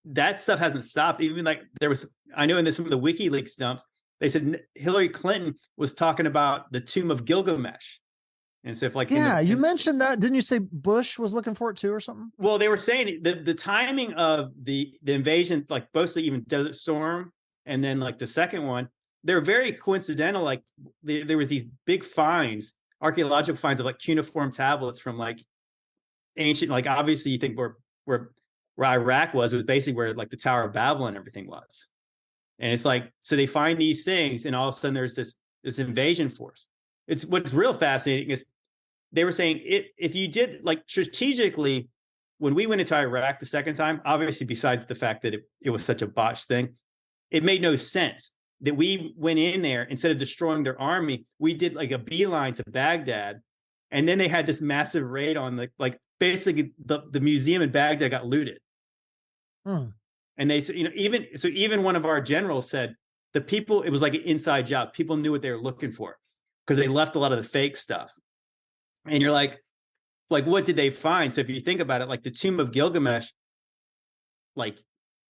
that stuff hasn't stopped. Even like there was, I know in some of the WikiLeaks dumps, they said Hillary Clinton was talking about the tomb of Gilgamesh. And so if like, you mentioned that, didn't you say Bush was looking for it too or something? well, they were saying the timing of the invasion, like mostly even Desert Storm, and then like the second one, they're very coincidental. Like there was these big finds, archaeological finds of like cuneiform tablets from like ancient, like obviously you think where Iraq was basically where like the Tower of Babel and everything was. And it's like, so they find these things and all of a sudden there's this invasion force. It's what's real fascinating is they were saying if you did like strategically, when we went into Iraq the second time, obviously besides the fact that it was such a botched thing, it made no sense that we went in there, instead of destroying their army, we did like a beeline to Baghdad. And then they had this massive raid on like basically the museum in Baghdad got looted. And they said, even one of our generals said the people, it was like an inside job. People knew what they were looking for because they left a lot of the fake stuff. And you're like, what did they find? So if you think about it, like the tomb of Gilgamesh, like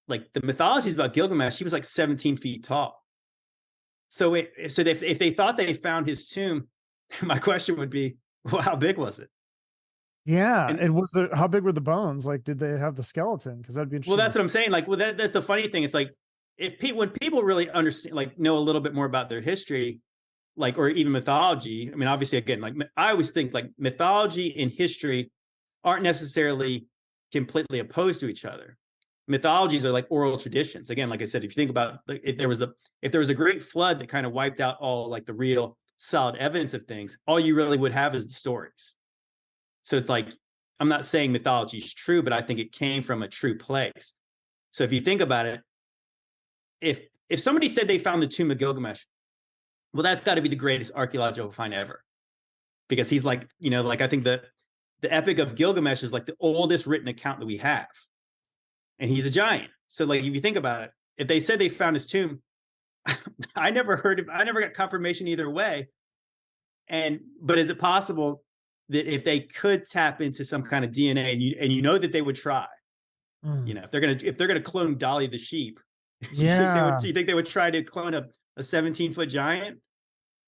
the mythology is about Gilgamesh, he was like 17 feet tall. So if they thought they found his tomb, my question would be, well, how big was it? Yeah, and how big were the bones? Like, did they have the skeleton? Because that'd be interesting. Well, that's what I'm saying. Like, well, that's the funny thing. It's like when people really understand, like, know a little bit more about their history, like, or even mythology. I mean, obviously, again, like I always think like mythology and history aren't necessarily completely opposed to each other. Mythologies are like oral traditions. Again, like I said, if you think about like, if there was a great flood that kind of wiped out all like the real solid evidence of things, all you really would have is the stories. So it's like, I'm not saying mythology is true, but I think it came from a true place. So if you think about it, if somebody said they found the tomb of Gilgamesh, well, that's got to be the greatest archaeological find ever, because he's like, like I think the Epic of Gilgamesh is like the oldest written account that we have, and he's a giant. So like, if you think about it, if they said they found his tomb, I never got confirmation either way. But is it possible that if they could tap into some kind of DNA, and that they would try, if they're gonna clone Dolly the sheep, you think they would try to clone a 17-foot giant?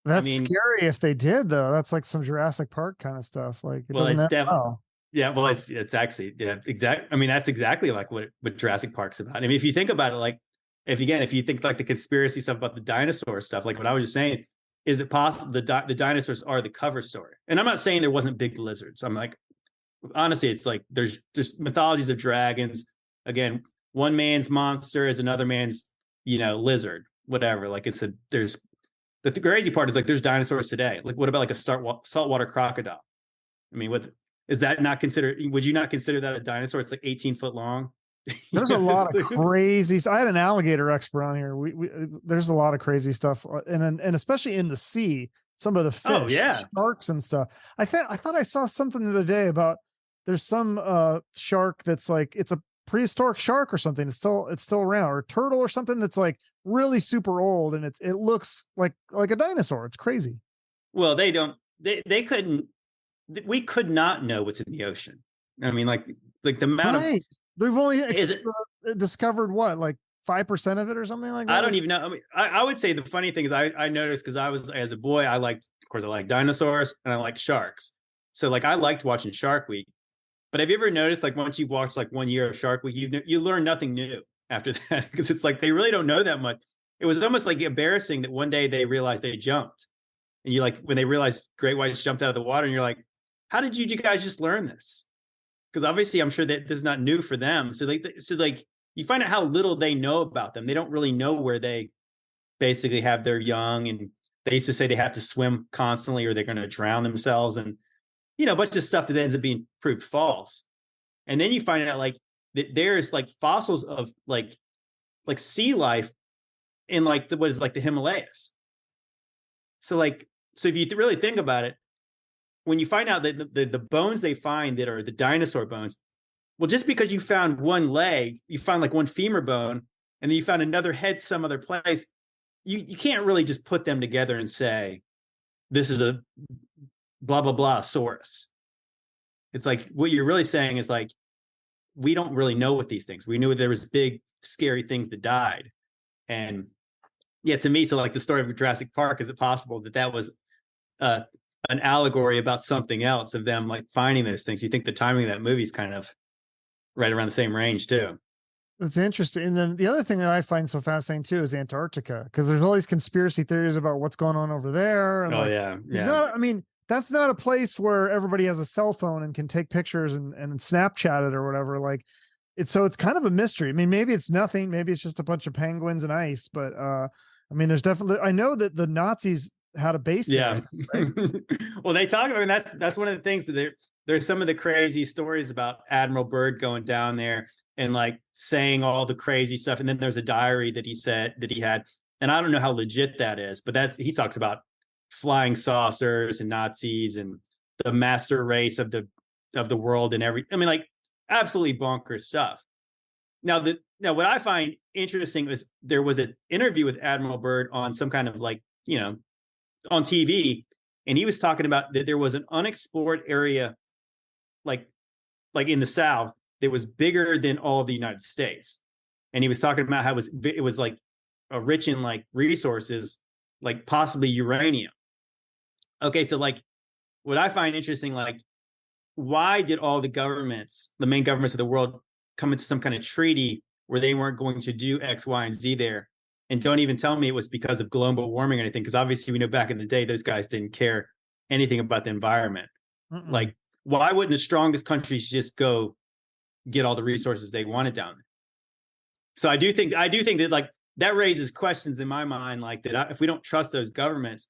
That's scary if they did, though. That's like some Jurassic Park kind of stuff. Like, it doesn't end well. Yeah, well, it's actually, yeah, exactly. I mean, that's exactly like what Jurassic Park's about. I mean, if you think about it, like, if you think like the conspiracy stuff about the dinosaur stuff, like what I was just saying, is it possible the dinosaurs are the cover story? And I'm not saying there wasn't big lizards. I'm like, honestly, it's like there's mythologies of dragons. Again, one man's monster is another man's, lizard, whatever. Like there's the crazy part is like there's dinosaurs today. Like, what about like a saltwater crocodile? I mean, what is that not considered? Would you not consider that a dinosaur? It's like 18 foot long. There's a lot of crazy. I had an alligator expert on here. There's a lot of crazy stuff, and especially in the sea, some of the fish, sharks and stuff. I thought I saw something the other day about there's some shark that's like, it's a prehistoric shark or something. It's still around, or turtle or something that's like really super old, and it looks like a dinosaur. It's crazy. Well, they couldn't. We could not know what's in the ocean. I mean, like the amount of. They've only discovered what, like 5% of it or something like that? I don't even know. I mean, I would say the funny thing is I noticed, because I was, as a boy, I like dinosaurs and I like sharks. So like I liked watching Shark Week. But have you ever noticed, like, once you've watched like 1 year of Shark Week, you learn nothing new after that, because it's like they really don't know that much. It was almost like embarrassing that one day they realized they jumped, and you like when they realized great whites jumped out of the water, and you're like, how did you guys just learn this? Because obviously, I'm sure that this is not new for them. So you find out how little they know about them. They don't really know where they basically have their young, and they used to say they have to swim constantly or they're going to drown themselves, and a bunch of stuff that ends up being proved false. And then you find out like that there's like fossils of like sea life in like what is like the Himalayas. So if you really think about it, when you find out that the bones they find that are the dinosaur bones, well, just because you found one leg, you found like one femur bone, and then you found another head some other place, you can't really just put them together and say, this is a blah, blah, blah saurus. It's like, what you're really saying is like, we don't really know what these things, we knew there was big, scary things that died. And yeah, to me, so like the story of Jurassic Park, is it possible that that was an allegory about something else of them like finding those things? You think the timing of that movie is kind of right around the same range too? That's interesting. And then the other thing that I find so fascinating too is Antarctica, because there's all these conspiracy theories about what's going on over there. And Oh like, yeah, it's yeah. not, I mean, that's not a place where everybody has a cell phone and can take pictures and Snapchat it or whatever. Like it's kind of a mystery. I mean, maybe it's nothing, maybe it's just a bunch of penguins and ice, but I mean, there's definitely, I know that the Nazis had a base Yeah. there, right? Well, they talk. I mean, that's one of the things that there's some of the crazy stories about Admiral Byrd going down there and like saying all the crazy stuff. And then there's a diary that he said that he had, and I don't know how legit that is, but he talks about flying saucers and Nazis and the master race of the world and I mean, like absolutely bonkers stuff. Now what I find interesting is there was an interview with Admiral Byrd on some kind of like, on TV, and he was talking about that there was an unexplored area like in the South that was bigger than all of the United States. And he was talking about how it was like rich in like resources, like possibly uranium. Okay, so like what I find interesting, like why did all the main governments of the world come into some kind of treaty where they weren't going to do X, Y, and Z there? And don't even tell me it was because of global warming or anything, because obviously we know back in the day, those guys didn't care anything about the environment. Like, why wouldn't the strongest countries just go get all the resources they wanted down there? So I do think that like that raises questions in my mind, like that if we don't trust those governments,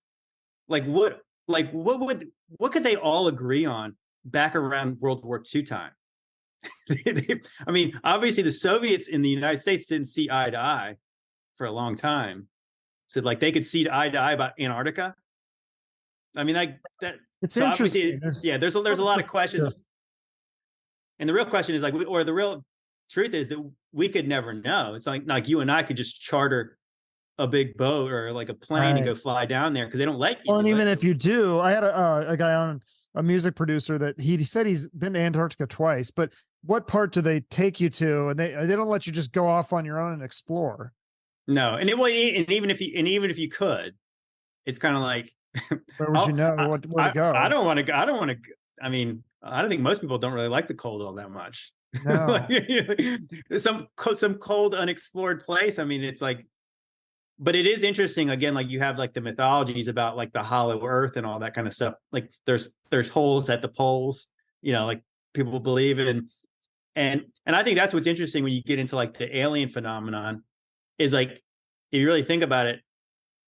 what could they all agree on back around World War II time? I mean, obviously the Soviets in the United States didn't see eye to eye for a long time. So like they could see eye to eye about Antarctica. I mean, like that. It's so interesting. There's a lot of questions. And the real question is like, or the real truth is that we could never know. It's like you and I could just charter a big boat or like a plane and go fly down there because they don't let you. Well, and even if you do, I had a guy on, a music producer, that he said he's been to Antarctica twice, but what part do they take you to? And they don't let you just go off on your own and explore. No, and even if you could, it's kind of like, where would you know where to go? I don't want to go. I don't want to. I mean, I don't think most people don't really like the cold all that much. No. Like, some cold unexplored place. I mean, it's like, but it is interesting. Again, like you have like the mythologies about like the hollow earth and all that kind of stuff. Like there's holes at the poles, like people believe in. And I think that's what's interesting when you get into like the alien phenomenon is like, if you really think about it,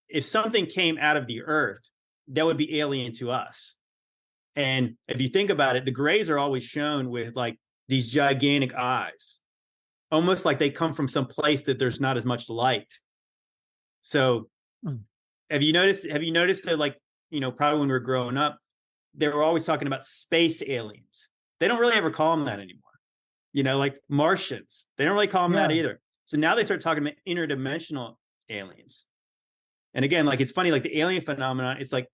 if something came out of the earth, that would be alien to us. And if you think about it, the grays are always shown with like these gigantic eyes, almost like they come from some place that there's not as much light. So have you noticed that, like, probably when we were growing up, they were always talking about space aliens. They don't really ever call them that anymore. Like Martians, they don't really call them that either. So now they start talking about interdimensional aliens. And again, like, it's funny, like the alien phenomenon, it's like,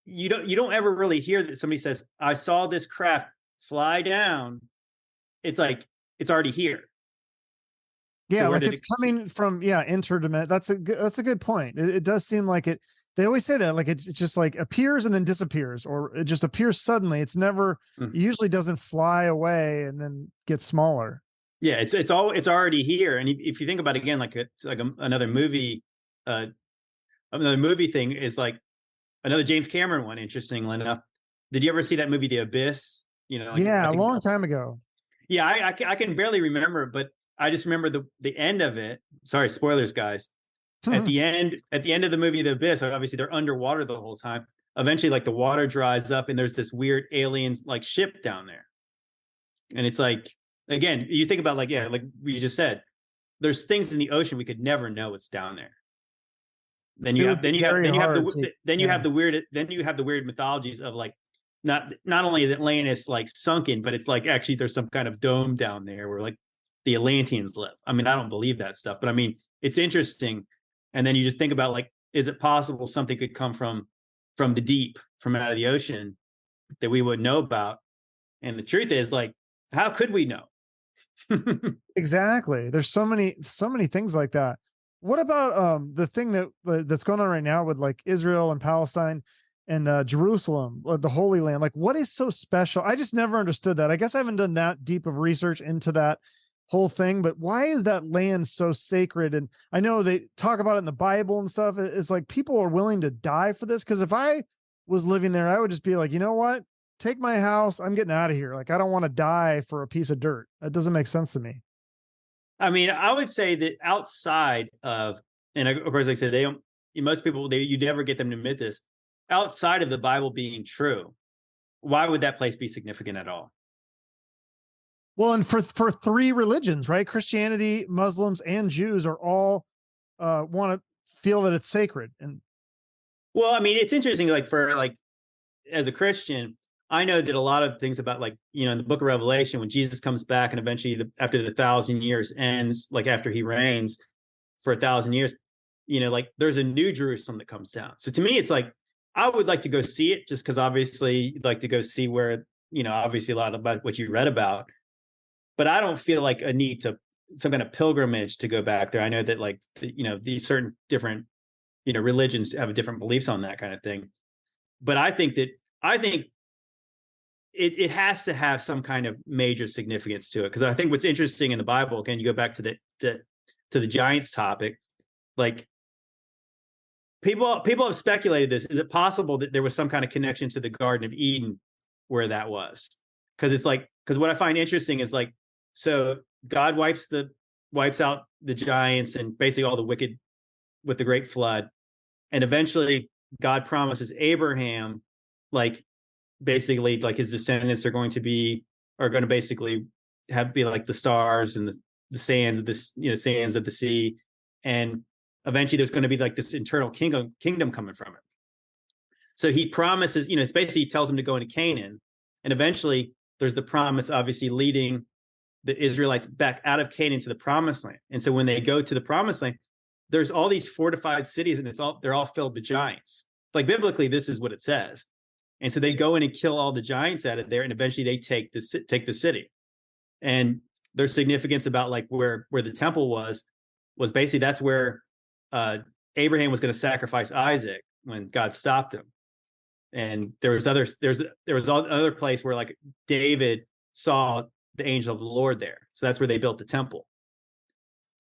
you don't ever really hear that somebody says, I saw this craft fly down. It's like, it's already here. Yeah, so like it's coming from interdimensional. That's a good point. It does seem like it. They always say that, like it just like appears and then disappears, or it just appears suddenly. It's never. It usually doesn't fly away and then get smaller. Yeah, it's already here. And if you think about it again, like it's like another movie thing is like another James Cameron one. Interestingly enough, did you ever see that movie, The Abyss? Like, a long time ago. Yeah, I can barely remember it, but I just remember the end of it. Sorry, spoilers, guys. At the end of the movie, The Abyss, obviously they're underwater the whole time. Eventually, like the water dries up and there's this weird alien like ship down there. And it's like, again, you think about like we just said, there's things in the ocean we could never know what's down there. Then you have the weird mythologies of like not only is Atlantis like sunken, but it's like actually there's some kind of dome down there where like the Atlanteans live. I mean, I don't believe that stuff, but I mean, it's interesting. And then you just think about like, is it possible something could come from the deep, from out of the ocean that we wouldn't know about? And the truth is, like, how could we know? Exactly. There's so many things like that. What about the thing that's going on right now with like Israel and Palestine and Jerusalem, the Holy Land? Like, what is so special? I just never understood that. I guess I haven't done that deep of research into that whole thing, but why is that land so sacred? And I know they talk about it in the Bible and stuff. It's like people are willing to die for this. Because if I was living there, I would just be like, you know what? Take my house. I'm getting out of here. Like, I don't want to die for a piece of dirt. That doesn't make sense to me. I mean, I would say that outside of, and of course, like I said, they don't, most people, you never get them to admit this, outside of the Bible being true, why would that place be significant at all? Well, and for three religions, right? Christianity, Muslims, and Jews are all want to feel that it's sacred. And well, I mean, it's interesting, like for like, as a Christian, I know that a lot of things about like, in the book of Revelation, when Jesus comes back and eventually after the 1,000 years ends, like after he reigns for 1,000 years, like there's a new Jerusalem that comes down. So to me, it's like, I would like to go see it just because obviously you'd like to go see where, obviously a lot about what you read about, but I don't feel like a need to some kind of pilgrimage to go back there. I know that like, these certain different, religions have different beliefs on that kind of thing. But I think it has to have some kind of major significance to it. Because I think what's interesting in the Bible, again, you go back to the giants topic, like people have speculated this. Is it possible that there was some kind of connection to the Garden of Eden where that was? Because what I find interesting is like, so God wipes out the giants and basically all the wicked with the great flood. And eventually God promises Abraham, like basically like his descendants are going to be basically be like the stars and the sands of this, sands of the sea. And eventually there's going to be like this eternal kingdom coming from it. So he promises, it's basically he tells him to go into Canaan. And eventually there's the promise, obviously leading the Israelites back out of Canaan to the promised land. And so when they go to the promised land, there's all these fortified cities and they're all filled with giants. Like biblically, this is what it says. And so they go in and kill all the giants out of there. And eventually they take the city. And there's significance about like where the temple was basically that's where Abraham was going to sacrifice Isaac when God stopped him. And there was another place where like David saw the angel of the Lord there. So that's where they built the temple.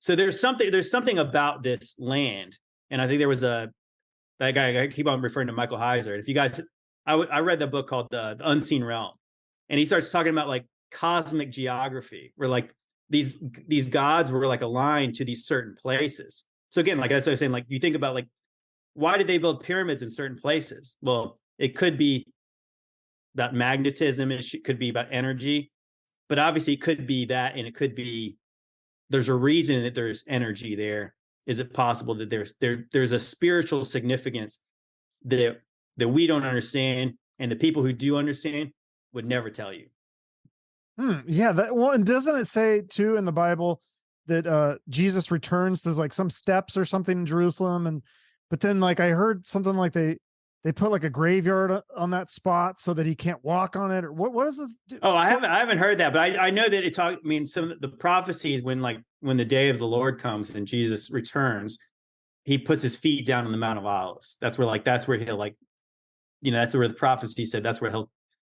So there's something about this land. And I think there was that guy, I keep on referring to Michael Heiser. And if you guys, I read the book called the Unseen Realm, and he starts talking about like cosmic geography, where like these gods were like aligned to these certain places. So again, like as I was saying, like you think about like, why did they build pyramids in certain places? Well, it could be about magnetism, it could be about energy, but obviously it could be that, and it could be there's a reason that there's energy there. Is it possible that there's a spiritual significance that we don't understand, and the people who do understand would never tell you? Yeah, and doesn't it say too in the Bible that Jesus returns? There's like some steps or something in Jerusalem, but then like I heard something like they put like a graveyard on that spot so that he can't walk on it, or what is the I haven't heard that, but I know that some of the prophecies when the day of the Lord comes and Jesus returns, he puts his feet down on the Mount of Olives. That's where he'll like, that's where the prophecy said that's where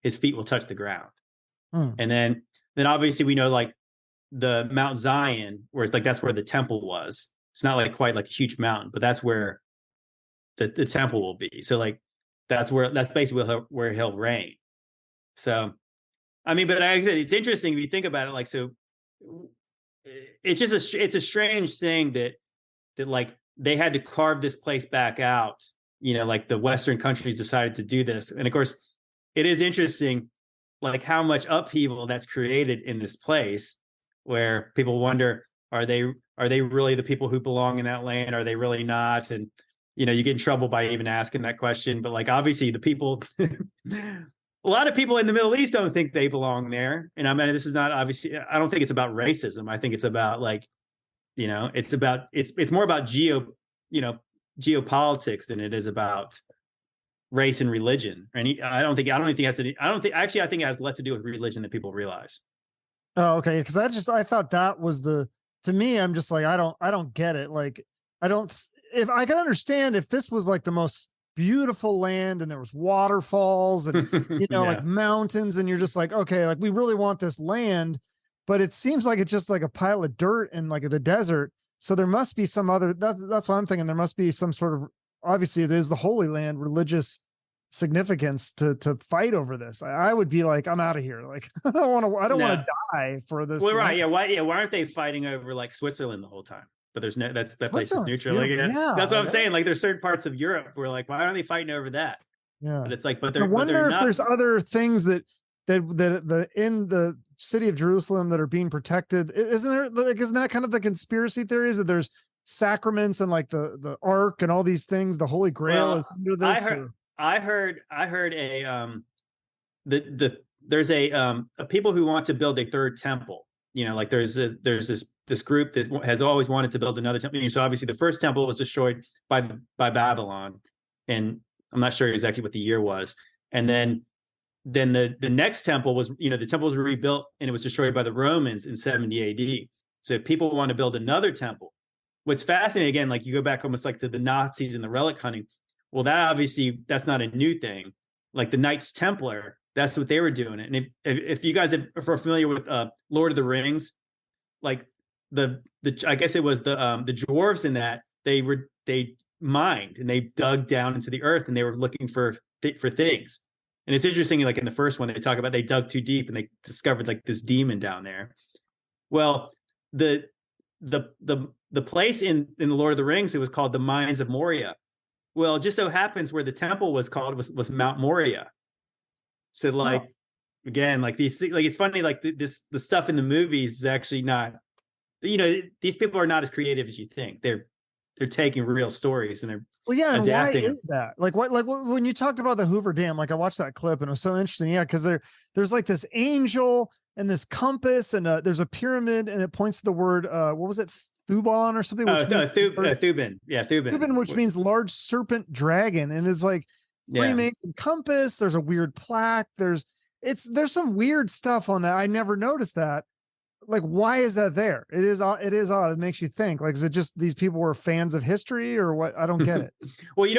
his feet will touch the ground. And then obviously we know like the Mount Zion, where it's like that's where the temple was. It's not like quite like a huge mountain, but that's where the temple will be. So like that's basically where he'll reign. So I mean, but like I said, it's interesting if you think about it. Like, so it's just it's a strange thing that like they had to carve this place back out. Like the Western countries decided to do this, and of course, it is interesting, like how much upheaval that's created in this place, where people wonder, are they really the people who belong in that land? Are they really not? And you get in trouble by even asking that question. But like obviously the people a lot of people in the Middle East don't think they belong there. And I mean, this is not obviously, I don't think it's about racism. I think it's about like, it's more about geopolitics than it is about race and religion. And I don't think actually, I think it has less to do with religion than people realize. Oh, okay. Because I thought that was to me, I'm just like, I don't get it. Like, if I can understand if this was like the most beautiful land and there was waterfalls and, like mountains, and you're just like, okay, like we really want this land, but it seems like it's just like a pile of dirt in like the desert. So there must be some other, that's what I'm thinking. There must be some sort of, obviously it is the Holy Land, religious significance to fight over this. I would be like, I'm out of here. Like, I don't want to die for this. Well, right. Yeah. Why aren't they fighting over like Switzerland the whole time? But there's no, that place is neutral. Like, that's what I'm saying. Like there's certain parts of Europe where like, why aren't they fighting over that? Yeah. But it's like, I wonder if there's other things that in the city of Jerusalem that are being protected. Isn't there, like, isn't that kind of the conspiracy theories that there's sacraments and like the Ark and all these things, the Holy Grail is under this? I heard there's a people who want to build a third temple. Like there's this group that has always wanted to build another temple. So obviously the first temple was destroyed by Babylon, and I'm not sure exactly what the year was. And then the next temple was, the temple was rebuilt and it was destroyed by the Romans in 70 AD. So people want to build another temple. What's fascinating, again, like you go back almost like to the Nazis and the relic hunting. Well, that's not a new thing. Like the Knights Templar, that's what they were doing. And if you guys are familiar with Lord of the Rings, like I guess it was the dwarves in that they mined and they dug down into the earth and they were looking for things. And it's interesting, like in the first one, they talk about they dug too deep and they discovered like this demon down there. Well, the place in the Lord of the Rings, it was called the Mines of Moria. Well, it just so happens where the temple was called was Mount Moria. So like, again, like these, like, it's funny, like the stuff in the movies is actually not, these people are not as creative as you think. They're taking real stories and they're adapting. And why is that? Like when you talked about the Hoover Dam, like I watched that clip and it was so interesting. Yeah. Cause there's like this angel and this compass and there's a pyramid and it points to the word, what was it? Thuban or something? Thuban. Yeah, Thuban. Thuban, which means large serpent dragon, and is like Freemason compass. There's a weird plaque. There's some weird stuff on that. I never noticed that. Like, why is that there? It is odd. It makes you think. Like, is it just these people were fans of history or what? I don't get it. Well,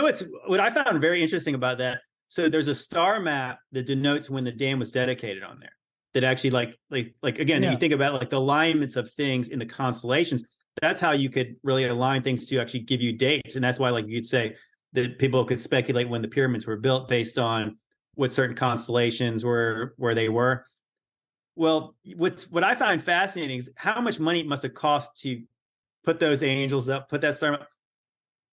what I found very interesting about that. So there's a star map that denotes when the dam was dedicated on there. That actually, like again, if you think about like the alignments of things in the constellations. That's how you could really align things to actually give you dates. And that's why, like, you could say that people could speculate when the pyramids were built based on what certain constellations were, where they were. Well, what I find fascinating is how much money it must have cost to put those angels up, put that star up.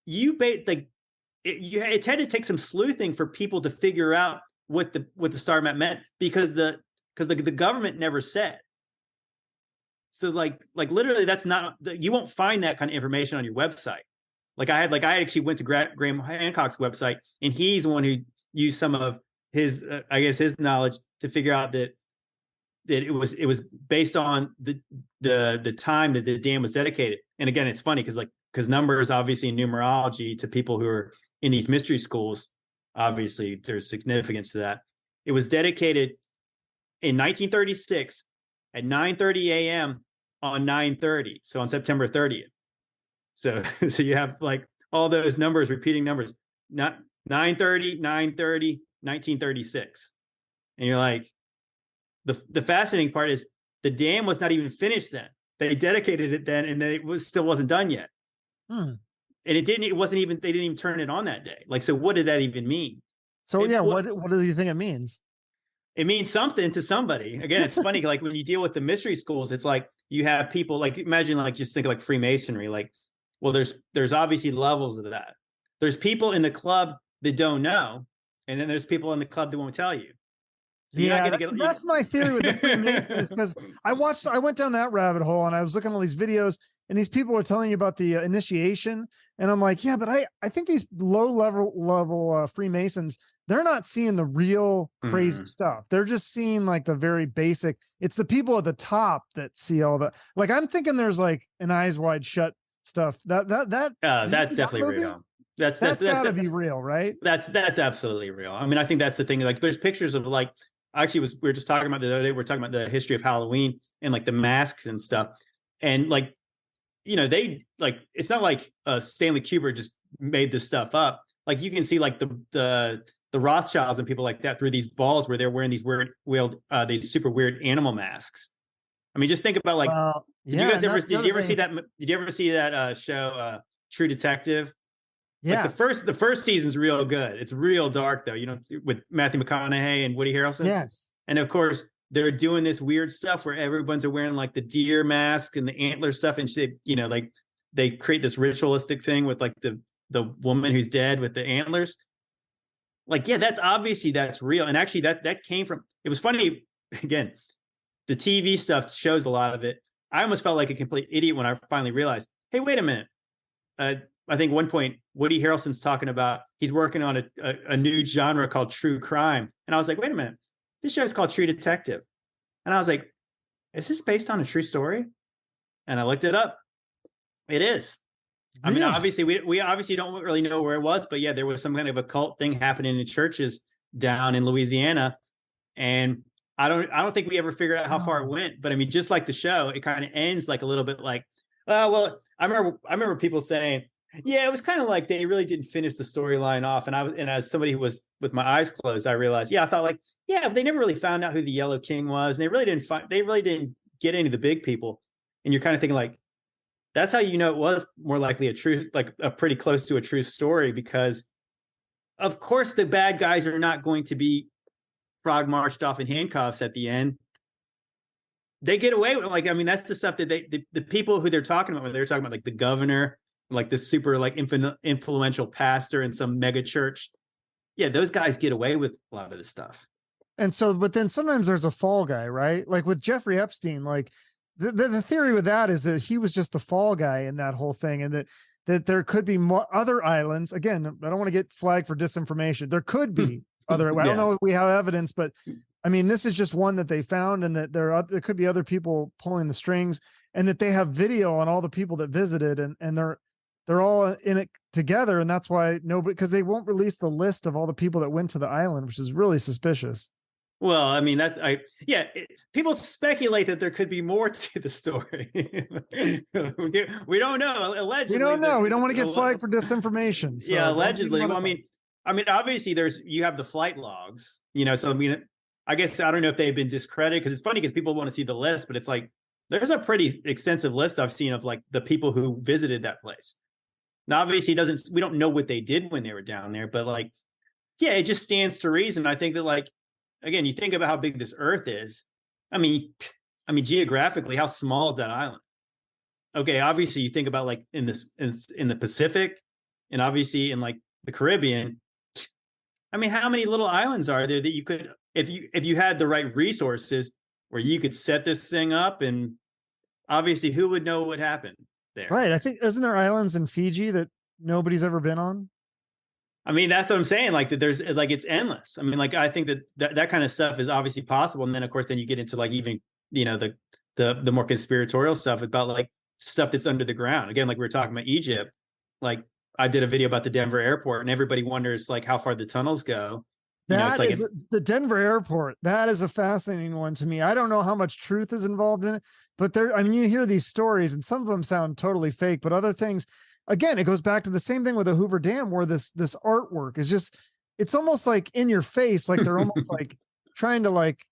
It had to take some sleuthing for people to figure out what the star map meant because the government never said. So like literally that's not, you won't find that kind of information on your website. Like I actually went to Graham Hancock's website and he's the one who used some of his, I guess his knowledge to figure out that it was based on the time that the dam was dedicated. And again, it's funny because numbers, obviously in numerology to people who are in these mystery schools, obviously there's significance to that. It was dedicated in 1936 at 9:30 a.m. on 9:30, so on September 30th. So you have like all those numbers, repeating numbers, not 9:30, 9:30, 1936. And you're like, the fascinating part is the dam was not even finished then. They dedicated it then, and it still wasn't done yet. And they didn't even turn it on that day. Like, so what did that even mean? So what do you think it means? It means something to somebody. Again, it's funny. Like when you deal with the mystery schools, it's like you have people like, imagine like, just think of like Freemasonry. Like, well, there's obviously levels of that. There's people in the club that don't know. And then there's people in the club that won't tell you. So that's my theory with the Freemasons, because I went down that rabbit hole and I was looking at all these videos and these people were telling you about the initiation. And I'm like, yeah, but I think these low level Freemasons, they're not seeing the real crazy Mm. stuff. They're just seeing like the very basic. It's the people at the top that see all the, like, I'm thinking there's like an Eyes Wide Shut stuff. Did you That's see that definitely movie? real. That's That's gotta be real, right? that's absolutely real. I mean, I think that's the thing. Like, there's pictures of like, actually, we were just talking about the other day. We are talking about the history of Halloween and like the masks and stuff, and like, they like, it's not like Stanley Kubrick just made this stuff up. Like, you can see like the Rothschilds and people like that through these balls where they're wearing these these super weird animal masks. I mean, just think about like, did you Yeah, guys and ever that's the did you other ever see thing. that did you ever see that show True Detective? Like Yeah. the first season's real good. It's real dark though, with Matthew McConaughey and Woody Harrelson. Yes. And of course, they're doing this weird stuff where everyone's wearing like the deer mask and the antler stuff, and like they create this ritualistic thing with like the woman who's dead with the antlers. Like, yeah, that's real. And actually, that came from. It was funny. Again, the TV stuff shows a lot of it. I almost felt like a complete idiot when I finally realized, hey, wait a minute. I think one point Woody Harrelson's talking about he's working on a new genre called true crime, and I was like, wait a minute, this show is called True Detective, and I was like, is this based on a true story? And I looked it up. It is. I mean, Really? obviously, we obviously don't really know where it was, but yeah, there was some kind of occult thing happening in churches down in Louisiana, and I don't think we ever figured out how far it went. But I mean, just like the show, it kind of ends like a little bit like, well, I remember people saying, yeah, it was kind of like they really didn't finish the storyline off, and as somebody who was with my eyes closed, I realized, yeah, I thought like, yeah, they never really found out who the Yellow King was, and they really didn't get any of the big people, and you're kind of thinking like, that's how it was more likely a pretty close to a true story, because of course the bad guys are not going to be frog marched off in handcuffs at the end. They get away with, like, I mean, that's the stuff that the people who they're talking about when they're talking about like the governor, like this super like influential pastor in some mega church. Yeah, those guys get away with a lot of this stuff. And so, but then sometimes there's a fall guy, right? Like with Jeffrey Epstein, like the theory with that is that he was just the fall guy in that whole thing, and that there could be more other islands. Again, I don't want to get flagged for disinformation. There could be other. I don't know if we have evidence, but I mean, this is just one that they found, and that there could be other people pulling the strings, and that they have video on all the people that visited, and they're all in it together, and that's why nobody, because they won't release the list of all the people that went to the island, which is really suspicious. Well, I mean, people speculate that there could be more to the story. We don't know. Allegedly, We don't know. We don't want to get flagged for disinformation. So yeah, allegedly. Well, I mean, obviously, you have the flight logs. So I mean, I guess I don't know if they've been discredited, because it's funny because people want to see the list, but it's like there's a pretty extensive list I've seen of like the people who visited that place. Now, obviously, we don't know what they did when they were down there, but like, yeah, it just stands to reason. I think that, like, again, you think about how big this Earth is. I mean, geographically, how small is that island? Okay, obviously, you think about like in the Pacific, and obviously in like the Caribbean. I mean, how many little islands are there that you could, if you had the right resources, where you could set this thing up, and obviously, who would know what happened there? Right. I think, isn't there islands in Fiji that nobody's ever been on? I mean, that's what I'm saying. Like, that there's like, it's endless. I mean, like, I think that kind of stuff is obviously possible. And then of course, then you get into like, even, the more conspiratorial stuff about like stuff that's under the ground. Again, like we were talking about Egypt, like I did a video about the Denver airport, and everybody wonders like how far the tunnels go. The Denver airport. That is a fascinating one to me. I don't know how much truth is involved in it, but I mean, you hear these stories and some of them sound totally fake, but other things, again, it goes back to the same thing with the Hoover Dam, where this artwork is just, it's almost like in your face. Like they're almost like trying to like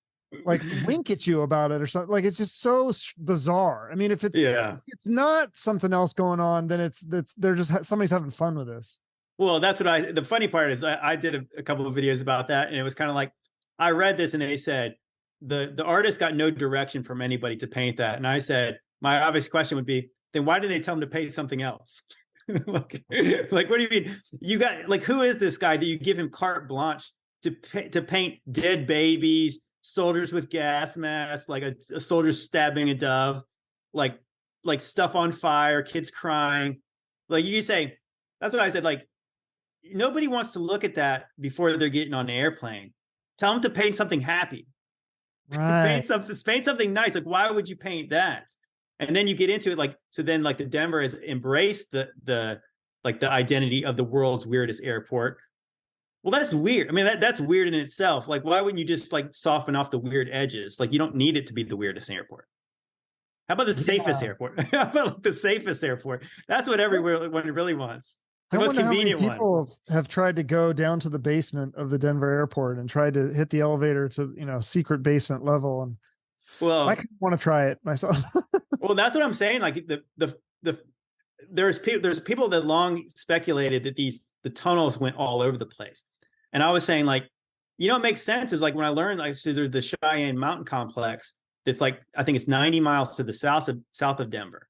wink at you about it or something. Like, it's just so bizarre. I mean, if it's not something else going on, then they're just somebody's having fun with this. Well, that's what the funny part is, I did a couple of videos about that, and it was kind of like, I read this and they said the artist got no direction from anybody to paint that. And I said, my obvious question would be, then why did they tell him to paint something else? like, what do you mean? You got, like, who is this guy that you give him carte blanche to paint dead babies, soldiers with gas masks, like a soldier stabbing a dove, like stuff on fire, kids crying. Like, you say, that's what I said. Like, nobody wants to look at that before they're getting on the airplane. Tell them to paint something happy. Right. paint something nice. Like, why would you paint that? And then you get into it, like, so then like the Denver has embraced the like the identity of the world's weirdest airport. Well, that's weird. I mean, that's weird in itself. Like, why wouldn't you just like soften off the weird edges? Like, you don't need it to be the weirdest airport. How about the safest airport? How about like the safest airport? That's what everyone really wants. The I most wonder how many convenient one. people have tried to go down to the basement of the Denver airport and tried to hit the elevator to, secret basement level. And Well, I want to try it myself. well, that's what I'm saying. Like there's people that long speculated that the tunnels went all over the place. And I was saying, like, it makes sense. Is like when I learned, like, so there's the Cheyenne Mountain Complex that's like, I think it's 90 miles to the south of Denver.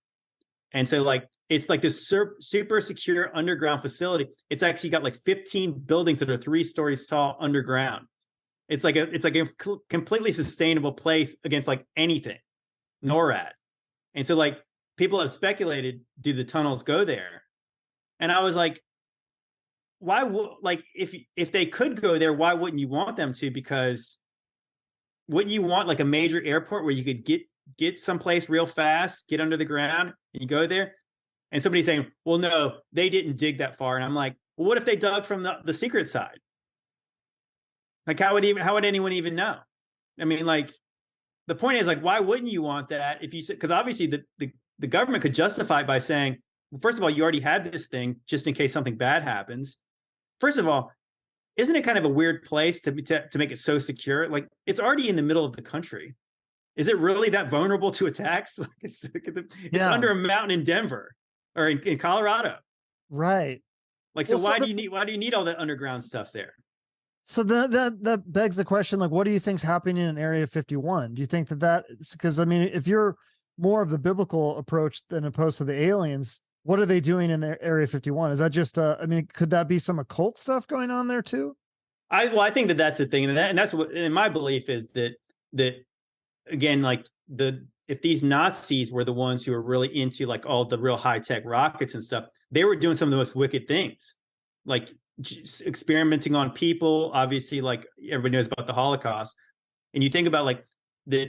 And so like, it's like this super secure underground facility. It's actually got like 15 buildings that are 3 stories tall underground. It's like a completely sustainable place against like anything, NORAD. And so like people have speculated, do the tunnels go there? And I was like, why would, like, if they could go there, why wouldn't you want them to? Because wouldn't you want like a major airport where you could get someplace real fast, get under the ground, and you go there? And somebody's saying, well, no, they didn't dig that far. And I'm like, well, what if they dug from the secret side? Like, how would anyone even know? I mean, like, the point is, like, why wouldn't you want that? If you said, because obviously the government could justify it by saying, well, first of all, you already had this thing just in case something bad happens. First of all, isn't it kind of a weird place to make it so secure? Like, it's already in the middle of the country. Is it really that vulnerable to attacks? Like, it's under a mountain in Denver or in Colorado. Right. Like, so why do you need all that underground stuff there? So that begs the question, like, what do you think's happening in Area 51? Do you think that because, I mean, if you're more of the biblical approach than opposed to the aliens, what are they doing in their Area 51? Is that just, I mean, could that be some occult stuff going on there too? I think that's the thing. And that's what, and my belief is that again, like if these Nazis were the ones who were really into like all the real high tech rockets and stuff, they were doing some of the most wicked things, like experimenting on people. Obviously, like everybody knows about the Holocaust, and you think about like that.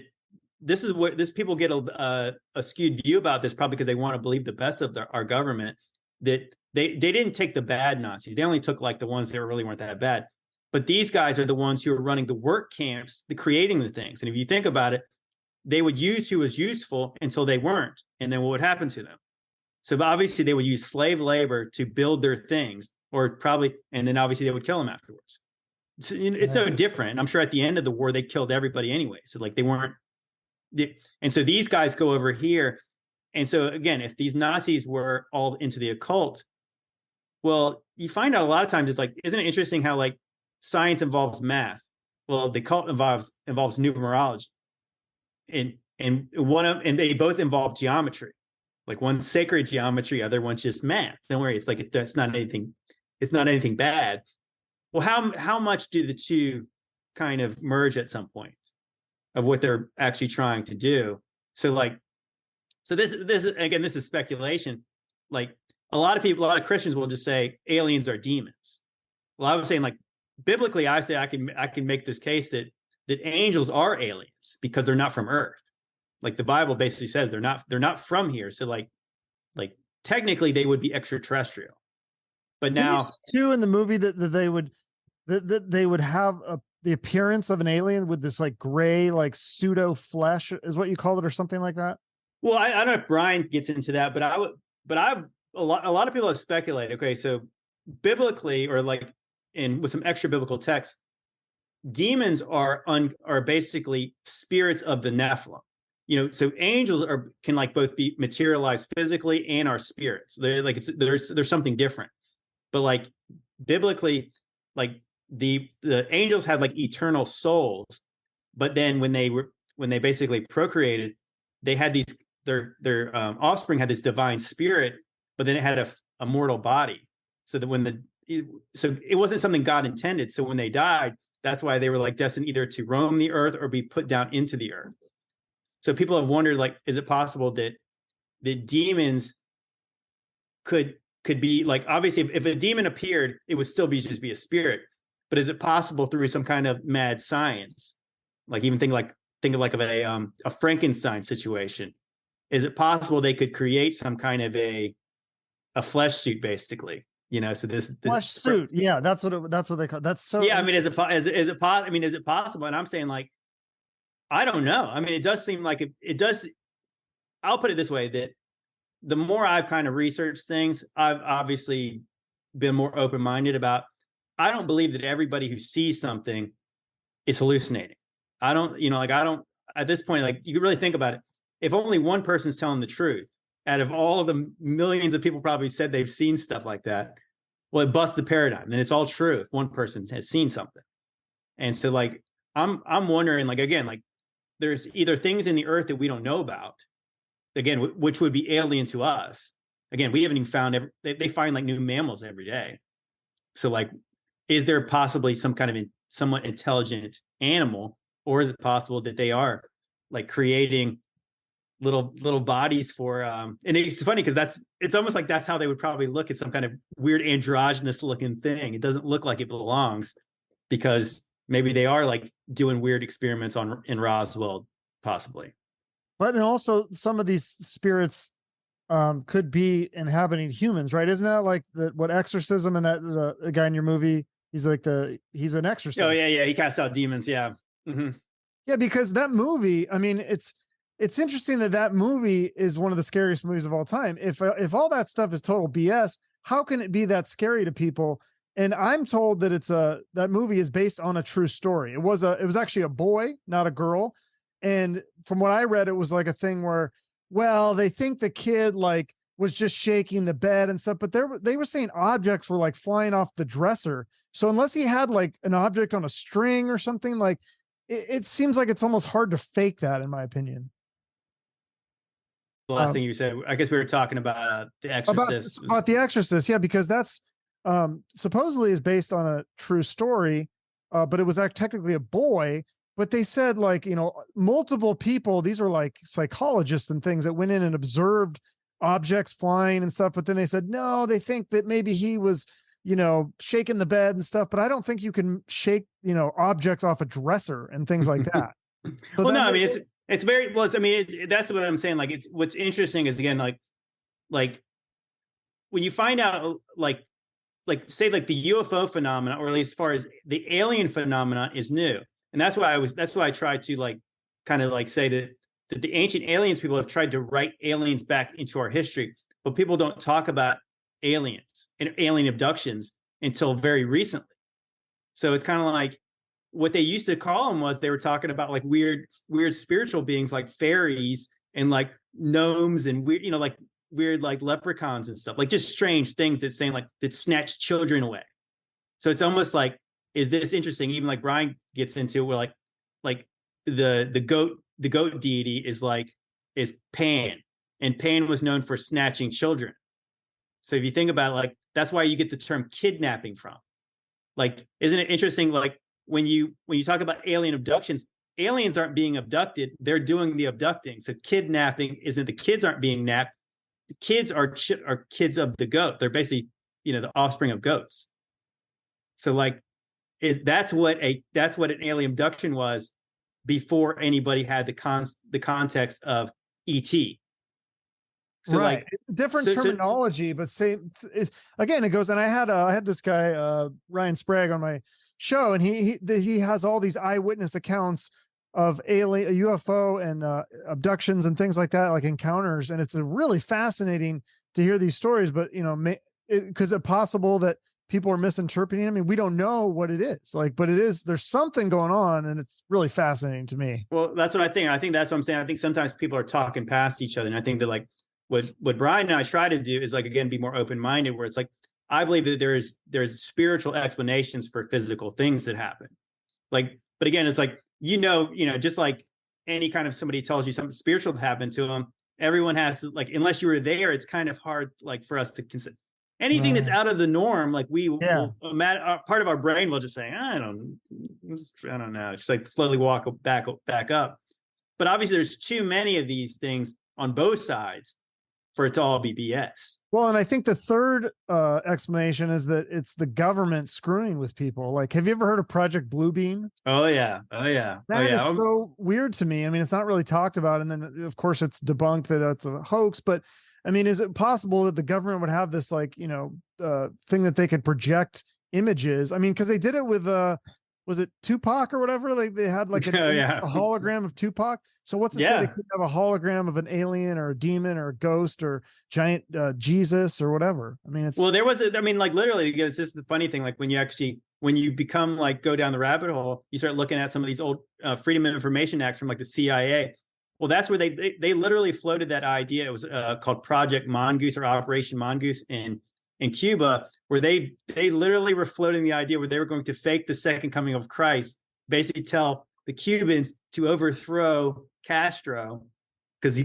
This is what people get a skewed view about this, probably because they want to believe the best of our government. That they didn't take the bad Nazis; they only took like the ones that really weren't that bad. But these guys are the ones who are running the work camps, creating the things. And if you think about it, they would use who was useful until they weren't, and then what would happen to them? So obviously they would use slave labor to build their things, or probably, and then obviously they would kill them afterwards. It's no different. I'm sure at the end of the war they killed everybody anyway. So like they weren't. And so these guys go over here. And so again, if these Nazis were all into the occult, well, you find out a lot of times it's like, isn't it interesting how like science involves math? Well, the occult involves numerology. And they both involve geometry. Like one's sacred geometry, other one's just math. Don't worry, it's like it's not anything bad. Well, how much do the two kind of merge at some point of what they're actually trying to do? So this is speculation. Like a lot of Christians will just say aliens are demons. Well, I was saying, like, biblically, I say I can make this case that angels are aliens because they're not from Earth. Like the Bible basically says they're not from here. So like technically they would be extraterrestrial. But now too in the movie that they would have the appearance of an alien with this like gray, like pseudo flesh is what you call it, or something like that. Well, I don't know if Brian gets into that, but a lot of people have speculated. Okay, so biblically, or like with some extra biblical texts, demons are basically spirits of the Nephilim. So angels can like both be materialized physically and are spirits. They're like there's something different. But like biblically, like the angels had like eternal souls, but then when they basically procreated, they had their offspring had this divine spirit, but then it had a mortal body. So that so it wasn't something God intended. So when they died, that's why they were like destined either to roam the earth or be put down into the earth. So people have wondered, like, is it possible that the demons could could be like, obviously if a demon appeared, it would still be just be a spirit. But is it possible through some kind of mad science? Like even think of a Frankenstein situation. Is it possible they could create some kind of a flesh suit, basically? So this Flesh suit. Yeah, that's what they call. That's so. Yeah, I mean, is it possible? And I'm saying, like, I don't know. I mean, it does seem like it does. I'll put it this way: that the more I've kind of researched things, I've obviously been more open-minded about. I don't believe that everybody who sees something is hallucinating. I don't, at this point, like, you can really think about it. If only one person's telling the truth out of all of the millions of people probably said they've seen stuff like that, well, it busts the paradigm. Then it's all true if one person has seen something. And so, like, I'm wondering, like, again, like, there's either things in the earth that we don't know about, again, which would be alien to us. Again, we haven't even found they find like new mammals every day. So, like, is there possibly some kind of somewhat intelligent animal, or is it possible that they are like creating little bodies for and it's funny because it's almost like that's how they would probably look at some kind of weird androgynous looking thing. It doesn't look like it belongs, because maybe they are like doing weird experiments in Roswell, possibly. But and also some of these spirits could be inhabiting humans, right? Isn't that like what Exorcism and that the guy in your movie? He's an exorcist. Oh yeah, he casts out demons. Yeah, mm-hmm. Yeah, because that movie. I mean, it's interesting that movie is one of the scariest movies of all time. If all that stuff is total BS, how can it be that scary to people? And I'm told that that movie is based on a true story. It was actually a boy, not a girl. And from what I read, it was like a thing where, well, they think the kid like was just shaking the bed and stuff, but they were saying objects were like flying off the dresser. So unless he had like an object on a string or something, like it seems like it's almost hard to fake that, in my opinion. The last thing you said, I guess we were talking about the Exorcist. About the Exorcist, yeah, because that's supposedly is based on a true story, but it was technically a boy. But they said, like, multiple people, these are like psychologists and things that went in and observed objects flying and stuff. But then they said, no, they think that maybe he was, shaking the bed and stuff. But I don't think you can shake, objects off a dresser and things like that. So well, no, I mean, it's very, well, I mean, that's what I'm saying. Like, what's interesting is, again, like when you find out, like say, like the UFO phenomena, or at least as far as the alien phenomena, is new. And that's why I tried to like kind of like say that the ancient aliens people have tried to write aliens back into our history, but people don't talk about aliens and alien abductions until very recently. So it's kind of like what they used to call them was, they were talking about like weird spiritual beings like fairies and like gnomes and weird, like weird like leprechauns and stuff, like just strange things that saying like that snatch children away. So it's almost like, is this interesting? Even like Brian gets into, where like the goat deity is Pan, and Pan was known for snatching children. So if you think about it, like, that's why you get the term kidnapping from. Like, isn't it interesting? Like when you talk about alien abductions, aliens aren't being abducted; they're doing the abducting. So kidnapping isn't, the kids aren't being napped. The kids are kids of the goat. They're basically, the offspring of goats. So like, that's what an alien abduction was before anybody had the context of ET. So right. like Different terminology, but same is, again, it goes. And I had this guy, Ryan Sprague, on my show, and he has all these eyewitness accounts of alien UFO and abductions and things like that, like encounters. And it's really fascinating to hear these stories, but because it's possible that people are misinterpreting. I mean, we don't know what it is like, but there's something going on, and it's really fascinating to me. Well, that's what I think. I think that's what I'm saying. I think sometimes people are talking past each other. And I think that like what Brian and I try to do is like, again, be more open-minded, where it's like, I believe that there's spiritual explanations for physical things that happen. Like, but again, it's like, just like any kind of somebody tells you something spiritual happened to them, everyone has to, like, unless you were there, it's kind of hard, like, for us to consider anything that's out of the norm. Like part of our brain will just say, I don't know, just like slowly walk back up. But obviously there's too many of these things on both sides for it to all be BS. Well, and I think the third explanation is that it's the government screwing with people. Like, have you ever heard of Project Bluebeam? Oh yeah, oh yeah, That is oh yeah. so weird to me. I mean, it's not really talked about, and then of course it's debunked that it's a hoax. But I mean, is it possible that the government would have this like thing that they could project images? I mean, because they did it with was it Tupac or whatever? Like they had like a hologram of Tupac. So what's to say they could have a hologram of an alien or a demon or a ghost or giant Jesus or whatever? I mean, it's well, I mean, like literally, because this is the funny thing. Like when you become like go down the rabbit hole, you start looking at some of these old Freedom of Information Acts from like the CIA. Well, that's where they literally floated that idea. It was called Project Mongoose or Operation Mongoose in Cuba, where they literally were floating the idea where they were going to fake the second coming of Christ, basically tell the Cubans to overthrow Castro because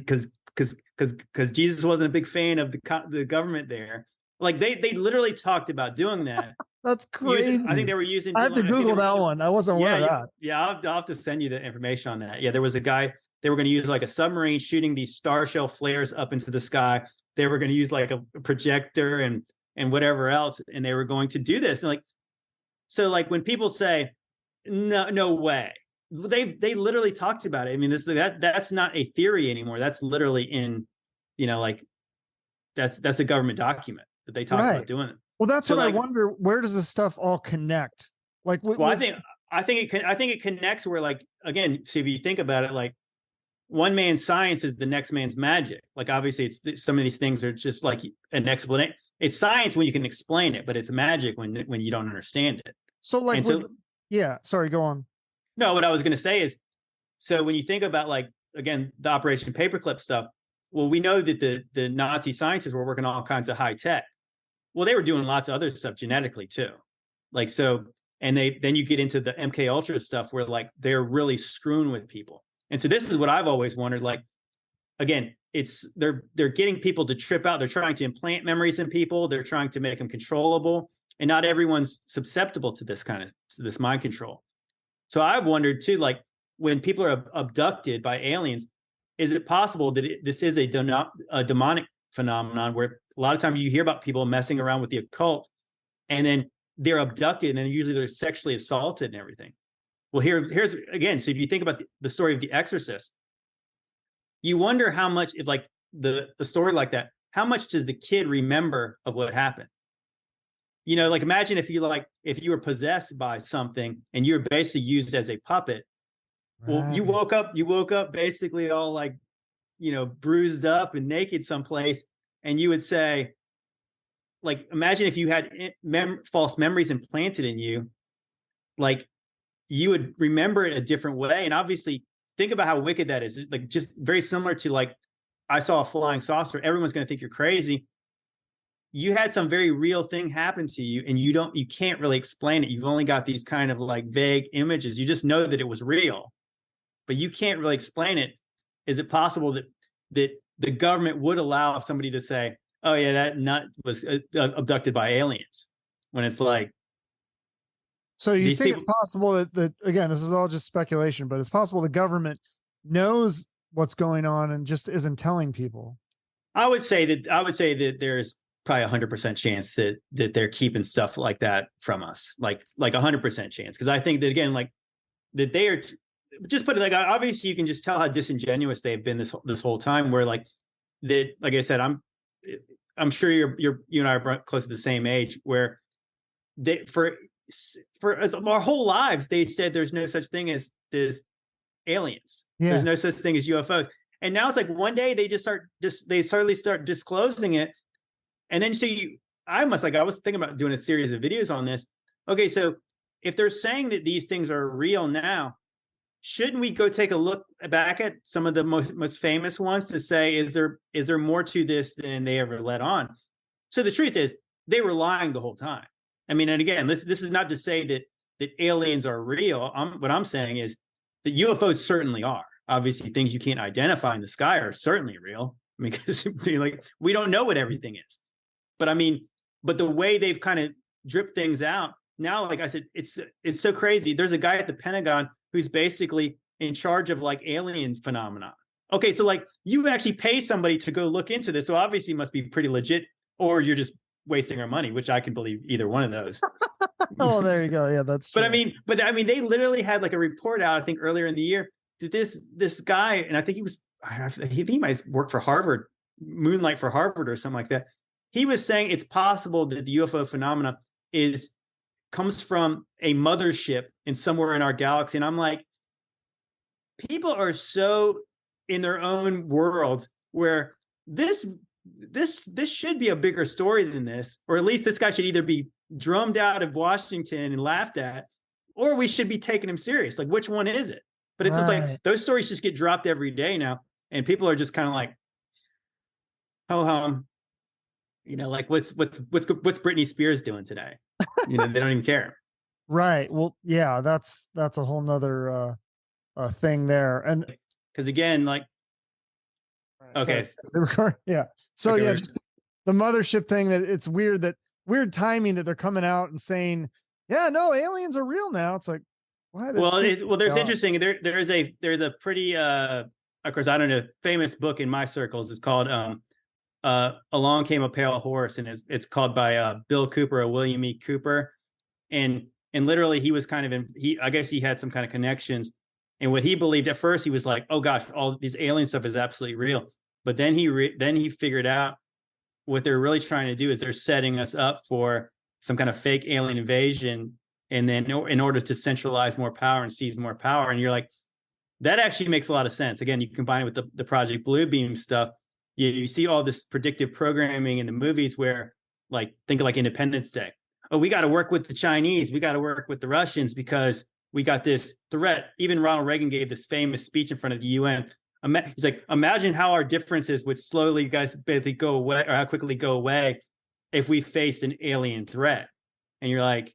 Jesus wasn't a big fan of the government there. Like they literally talked about doing that. That's crazy. I think they were using. I have to Google that one. I wasn't aware of that. Yeah, I'll have to send you the information on that. Yeah, there was a guy. They were going to use like a submarine shooting these star shell flares up into the sky. They were going to use like a projector and whatever else, and they were going to do this. And like, so like when people say, no way, they literally talked about it. I mean, that's not a theory anymore. That's literally in, like that's a government document that they talk about doing it. Well, that's so what I wonder. Where does this stuff all connect? Like, I think it connects where, like, again, so if you think about it, like one man's science is the next man's magic. Like, obviously, some of these things are just like an explanation. It's science when you can explain it, but it's magic when you don't understand it. So, like, yeah. Sorry, go on. No, what I was going to say is, so when you think about, like, again, the Operation Paperclip stuff, well, we know that the Nazi scientists were working on all kinds of high tech. Well, they were doing lots of other stuff genetically too. Like, so, and then you get into the MK Ultra stuff where like they're really screwing with people. And so this is what I've always wondered, like, again, they're getting people to trip out. They're trying to implant memories in people. They're trying to make them controllable. And not everyone's susceptible to this mind control. So I've wondered too, like when people are abducted by aliens, is it possible that this is a demonic phenomenon where a lot of times you hear about people messing around with the occult and then they're abducted and then usually they're sexually assaulted and everything. Well, here's again. So if you think about the story of the Exorcist, you wonder how much, if like the story like that, how much does the kid remember of what happened? Like imagine if you were possessed by something and you were basically used as a puppet. Right. Well, you woke up basically all like, bruised up and naked someplace. And you would say, like, imagine if you had false memories implanted in you, like you would remember it a different way. And obviously think about how wicked that is. It's like just very similar to like, I saw a flying saucer. Everyone's going to think you're crazy. You had some very real thing happen to you and you can't really explain it. You've only got these kind of like vague images. You just know that it was real, but you can't really explain it. Is it possible that the government would allow somebody to say, oh yeah, that nut was abducted by aliens, when it's like, so you think it's possible that again, this is all just speculation, but it's possible the government knows what's going on and just isn't telling people? I would say that there's probably 100% chance that they're keeping stuff like that from us, like 100% chance. Because I think that, again, like that they are, just put it like, obviously you can just tell how disingenuous they've been this whole time, where like that, like I said, I'm sure you and I are close to the same age, where they for our whole lives they said there's no such thing as aliens. Yeah. There's no such thing as UFOs. And now it's like one day they suddenly start disclosing it. And then I was thinking about doing a series of videos on this. Okay, so if they're saying that these things are real now, shouldn't we go take a look back at some of the most famous ones to say, is there more to this than they ever let on? So the truth is, they were lying the whole time. I mean, and again, this is not to say that aliens are real. What I'm saying is that UFOs certainly are. Obviously, things you can't identify in the sky are certainly real. I mean, because like we don't know what everything is. But I mean, but the way they've kind of dripped things out now, like I said, it's so crazy. There's a guy at the Pentagon who's basically in charge of like alien phenomena. okay, so like you actually pay somebody to go look into this, so obviously it must be pretty legit, or you're just wasting our money, which I can believe either one of those. Oh, there you go. Yeah, that's true. But I mean, they literally had like a report out, I think earlier in the year, that this guy, and I think he might work for Harvard, moonlight for Harvard or something like that. He was saying it's possible that the UFO phenomena comes from a mothership in somewhere in our galaxy. And I'm like, people are so in their own worlds where this should be a bigger story than this, or at least this guy should either be drummed out of Washington and laughed at, or we should be taking him serious. Like, which one is it? But it's just like those stories just get dropped every day now, and people are just kind of like, oh, like what's Britney Spears doing today? They don't even care. Right. Well, yeah, that's a whole nother thing there, and because again, like, okay, yeah. So okay, yeah, just the mothership thing. That it's weird timing that they're coming out and saying, yeah, no, aliens are real now. It's like, what? Well, there's interesting. There's a pretty of course, I don't know, famous book in my circles is called Along Came a Pale Horse, and it's called by Bill Cooper or William E. Cooper, and literally he was kind of I guess he had some kind of connections, and what he believed at first, he was like, oh gosh, all this alien stuff is absolutely real, but then he figured out what they're really trying to do is they're setting us up for some kind of fake alien invasion, and then in order to centralize more power and seize more power. And you're like, that actually makes a lot of sense. Again, you combine it with the Project Bluebeam stuff. You see all this predictive programming in the movies where, like, think of like Independence Day. Oh, we got to work with the Chinese. We got to work with the Russians because we got this threat. Even Ronald Reagan gave this famous speech in front of the UN. He's like, imagine how our differences would slowly, guys, basically go away, or how quickly go away if we faced an alien threat. And you're like,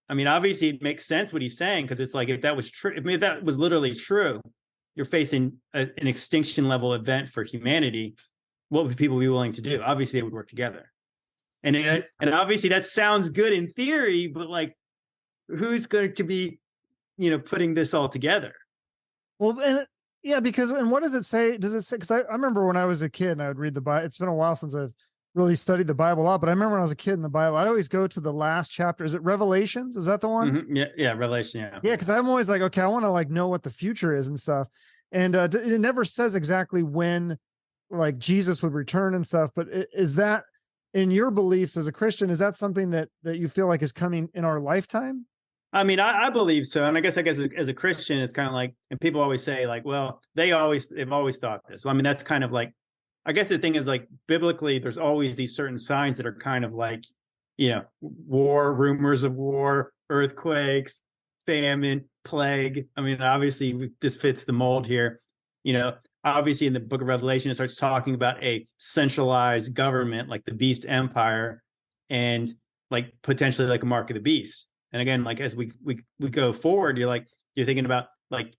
I mean, obviously it makes sense what he's saying, because it's like, if that was true, if that was literally true, you're facing an extinction level event for humanity. What would people be willing to do? Obviously, they would work together. And obviously that sounds good in theory, but like, who's going to be, putting this all together? Well, and yeah, because, and what does it say? Does it say, because I remember when I was a kid and I would read the Bible. It's been a while since I've really studied the Bible a lot, but I remember when I was a kid in the Bible, I'd always go to the last chapter. Is it Revelations? Is that the one? Mm-hmm. Yeah, Revelation. Yeah, because I'm always like, okay, I want to like know what the future is and stuff. And it never says exactly when like Jesus would return and stuff. But is that, in your beliefs as a Christian, is that something that you feel like is coming in our lifetime? I mean, I believe so. And I guess as a Christian, it's kind of like, and people always say like, well, they've always thought this. I mean, that's kind of like, I guess the thing is like, biblically, there's always these certain signs that are kind of like, war, rumors of war, earthquakes, famine, plague. I mean, obviously this fits the mold here. Obviously in the book of Revelation, it starts talking about a centralized government, like the beast empire, and like potentially like a mark of the beast. And again, like as we go forward, you're thinking about like,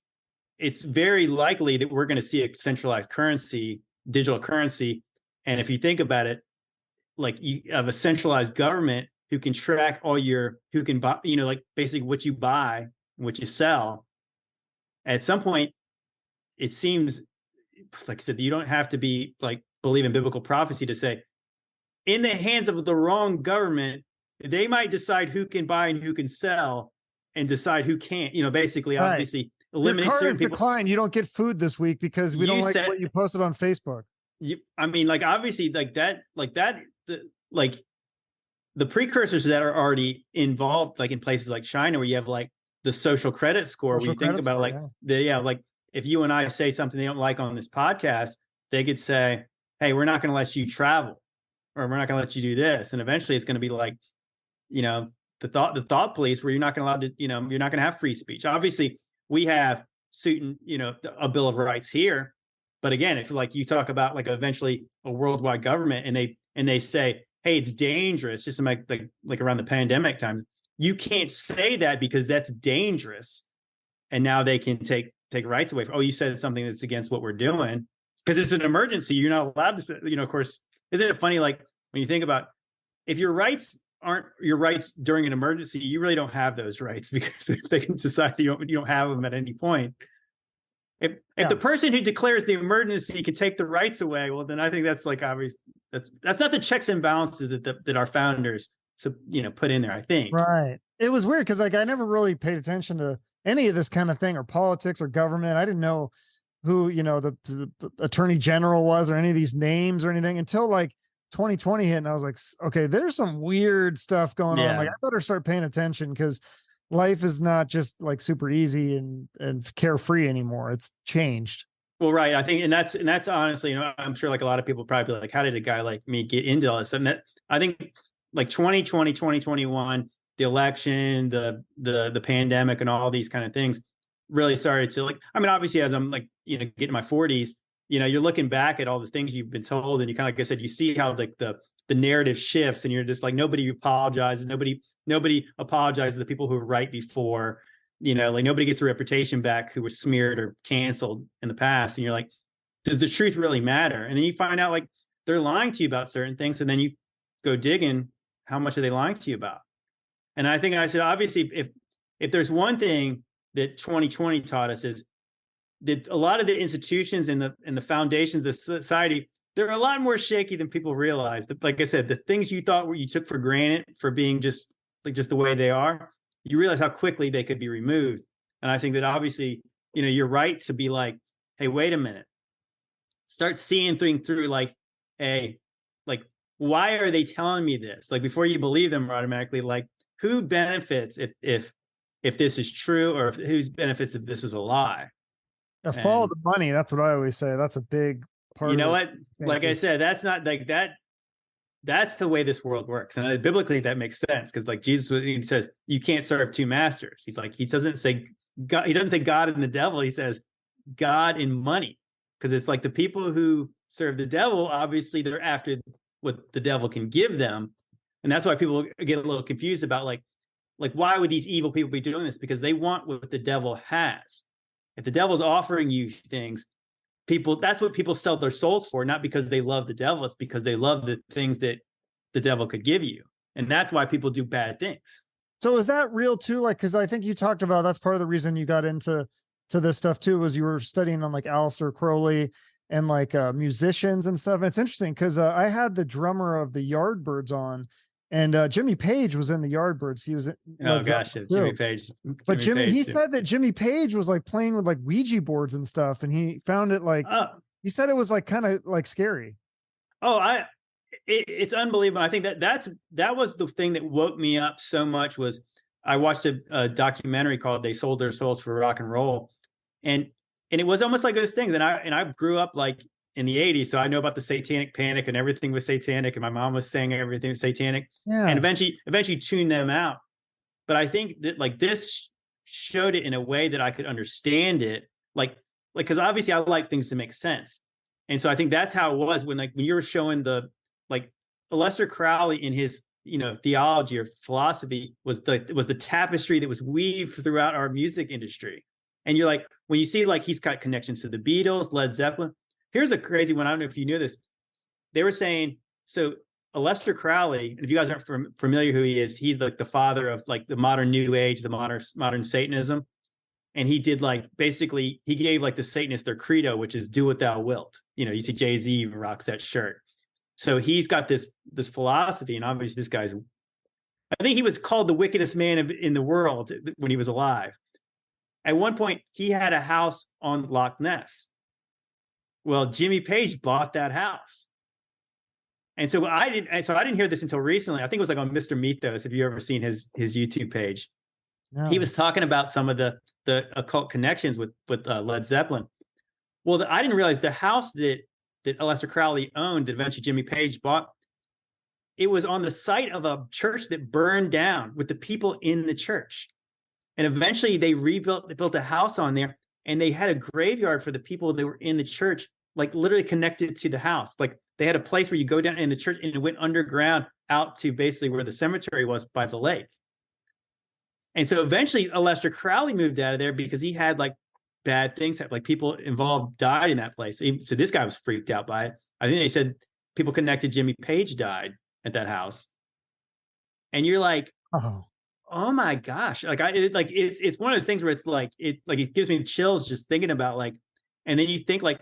it's very likely that we're going to see a centralized currency, digital currency. And if you think about it, like you have a centralized government who can track who can buy, like basically what you buy, what you sell. At some point, it seems, like I said, you don't have to be like believe in biblical prophecy to say, in the hands of the wrong government, they might decide who can buy and who can sell, and decide who can't. Basically, right. Obviously, eliminate certain people. Declined. You don't get food this week because we don't like what you posted on Facebook. I mean, like obviously, the precursors that are already involved, like in places like China, where you have like the social credit score. When you think about like like if you and I say something they don't like on this podcast, they could say, "Hey, we're not going to let you travel, or we're not going to let you do this," and eventually it's going to be like, the thought police, where you're not going to allow to, you're not going to have free speech. Obviously, we have certain, a Bill of Rights here, but again, if like you talk about like eventually a worldwide government, and they say, hey, it's dangerous, just like around the pandemic times, you can't say that because that's dangerous, and now they can take rights away. You said something that's against what we're doing because it's an emergency. You're not allowed to say, of course. Isn't it funny? Like when you think about, if your rights aren't your rights during an emergency, you really don't have those rights, because they can decide you don't have them at any point. If the person who declares the emergency can take the rights away, well, then I think that's like obvious. That's not the checks and balances that our founders put in there, I think. Right. It was weird because like I never really paid attention to any of this kind of thing or politics or government. I didn't know who, the attorney general was or any of these names or anything until like 2020 hit. And I was like, okay, there's some weird stuff going on. Like I better start paying attention because life is not just like super easy and carefree anymore. It's changed. Well, right. I think, and that's honestly, I'm sure like a lot of people probably like, how did a guy like me get into all this? And that I think like 2020, 2021, the election, the pandemic and all these kind of things really started to like, I mean, obviously as I'm like, getting my 40s, you're looking back at all the things you've been told and you kind of, like I said, you see how like the narrative shifts and you're just like, nobody apologizes. Nobody apologizes to the people who were right before, like nobody gets a reputation back who was smeared or canceled in the past. And you're like, does the truth really matter? And then you find out like they're lying to you about certain things. And then you go digging, how much are they lying to you about? And I think I said, obviously, if there's one thing that 2020 taught us is that a lot of the institutions and the foundations of the society, they're a lot more shaky than people realize. Like I said, the things you thought you took for granted for being just the way they are, you realize how quickly they could be removed. And I think that obviously, you're right to be like, hey, wait a minute. Start seeing things through like, hey, like, why are they telling me this? Like before you believe them automatically, like who benefits if this is true or whose benefits if this is a lie? Follow the money. That's what I always say. That's a big part. You know what? Like I said, that's not like that. That's the way this world works. And biblically that makes sense. Cause like Jesus, he says, you can't serve two masters. He's like, he doesn't say God. He doesn't say God and the devil. He says God and money. Cause it's like the people who serve the devil, obviously they're after what the devil can give them. And that's why people get a little confused about like, why would these evil people be doing this? Because they want what the devil has. If the devil's offering you things, that's what people sell their souls for, not because they love the devil. It's because they love the things that the devil could give you. And that's why people do bad things. So is that real too? Like, cause I think you talked about, that's part of the reason you got into this stuff too, was you were studying on like Aleister Crowley and like musicians and stuff. And it's interesting because I had the drummer of the Yardbirds on, and Jimmy Page was in the Yardbirds. He was Jimmy Page. But he said that Jimmy Page was like playing with like Ouija boards and stuff, and he found it like he said it was like kind of like scary. Oh, it's unbelievable. I think that was the thing that woke me up so much. Was I watched a documentary called "They Sold Their Souls for Rock and Roll," and it was almost like those things. And I grew up like in the 80s, so I know about the satanic panic and everything was satanic, and my mom was saying everything was satanic. Yeah. And eventually tuned them out. But I think that like this showed it in a way that I could understand it, like because obviously I like things to make sense. And so I think that's how it was when you were showing the like Aleister Crowley in his theology or philosophy was the tapestry that was weaved throughout our music industry. And you're like, when you see like he's got connections to the Beatles, Led Zeppelin. Here's a crazy one. I don't know if you knew this. They were saying, so Aleister Crowley, and if you guys aren't familiar who he is, he's like the father of like the modern New Age, the modern Satanism. And he did like, basically, he gave like the Satanists their credo, which is do what thou wilt. You see Jay-Z rocks that shirt. So he's got this philosophy, and obviously this guy's, I think he was called the wickedest man in the world when he was alive. At one point, he had a house on Loch Ness. Well, Jimmy Page bought that house. And so I didn't hear this until recently. I think it was like on Mr. Mythos, if you've ever seen his YouTube page. No. He was talking about some of the occult connections with Led Zeppelin. Well, I didn't realize the house that Aleister Crowley owned, that eventually Jimmy Page bought, it was on the site of a church that burned down with the people in the church. And eventually they built a house on there. And they had a graveyard for the people that were in the church, like literally connected to the house. Like they had a place where you go down in the church and it went underground out to basically where the cemetery was by the lake. And so eventually Aleister Crowley moved out of there because he had like bad things, like people involved died in that place. So this guy was freaked out by it. I think they said people connected Jimmy Page died at that house. And you're like, oh my gosh. Like it's one of those things where it's like, it gives me chills just thinking about like And then you think like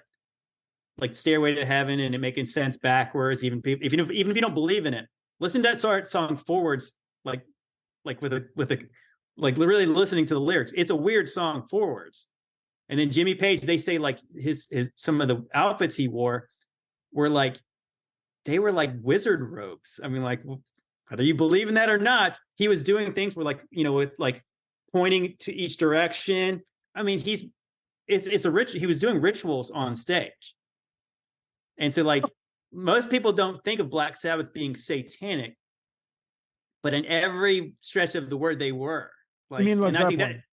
Stairway to Heaven and it making sense backwards, even if you don't believe in it, listen to that song forwards, like with a like really listening to the lyrics. It's a weird song forwards. And then Jimmy Page, they say like his some of the outfits he wore were like, they were like wizard robes. I mean, like, whether you believe in that or not, he was doing things where like, you know, with like pointing to each direction. I mean, he was doing rituals on stage. And so like most people don't think of Black Sabbath being satanic, but in every stretch of the word they were. Like, You mean Led and I think Zeppelin?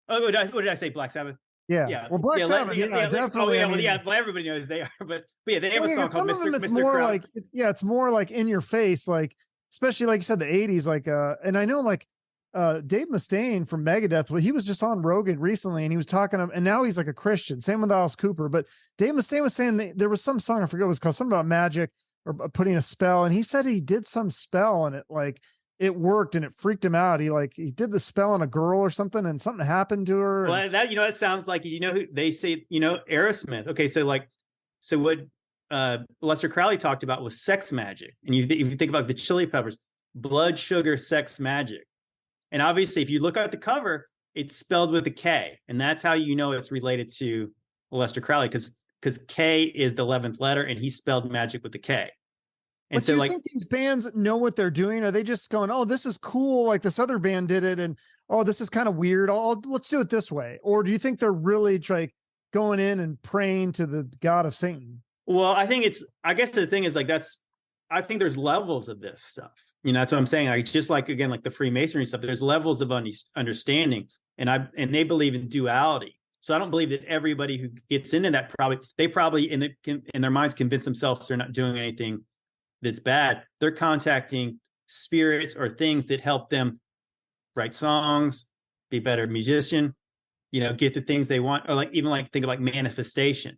that, what did I say? Black Sabbath? Yeah. Yeah. Well, Black Sabbath, definitely. Well, everybody knows they are, but yeah, they have a song called Some of them, it's Mr. more Crowd. like, it's more like in your face, like, especially like you said, the 80s, like, and I know like, Dave Mustaine from Megadeth, well, he was just on Rogan recently and he was talking, and now he's like a Christian, same with Alice Cooper, but Dave Mustaine was saying there was some song, I forget what it was called, something about magic or putting a spell. And he said he did some spell and it worked and it freaked him out. He did the spell on a girl or something and something happened to her. Well, that, you know, that sounds like, you know, who they say, you know, Aerosmith. Okay. So what Lester Crowley talked about was sex magic. And if you think about the Chili Peppers, blood sugar sex magic. And obviously, if you look at the cover, it's spelled with a K. And that's how you know it's related to Lester Crowley, because K is the 11th letter and he spelled magic with the K. And but so, do you like, think these bands know what they're doing? Are they just going, oh, this is cool, like this other band did it, and oh, this is kind of weird, let's do it this way? Or do you think they're really like going in and praying to the god of Satan? Well, I guess the thing is like, I think there's levels of this stuff. You know, that's what I'm saying. Like, just like, again, like the Freemasonry stuff, there's levels of understanding, and they believe in duality. So I don't believe that everybody who gets into that probably in their minds convince themselves they're not doing anything that's bad. They're contacting spirits or things that help them write songs, be a better musician, you know, get the things they want, or like even like think of like manifestation,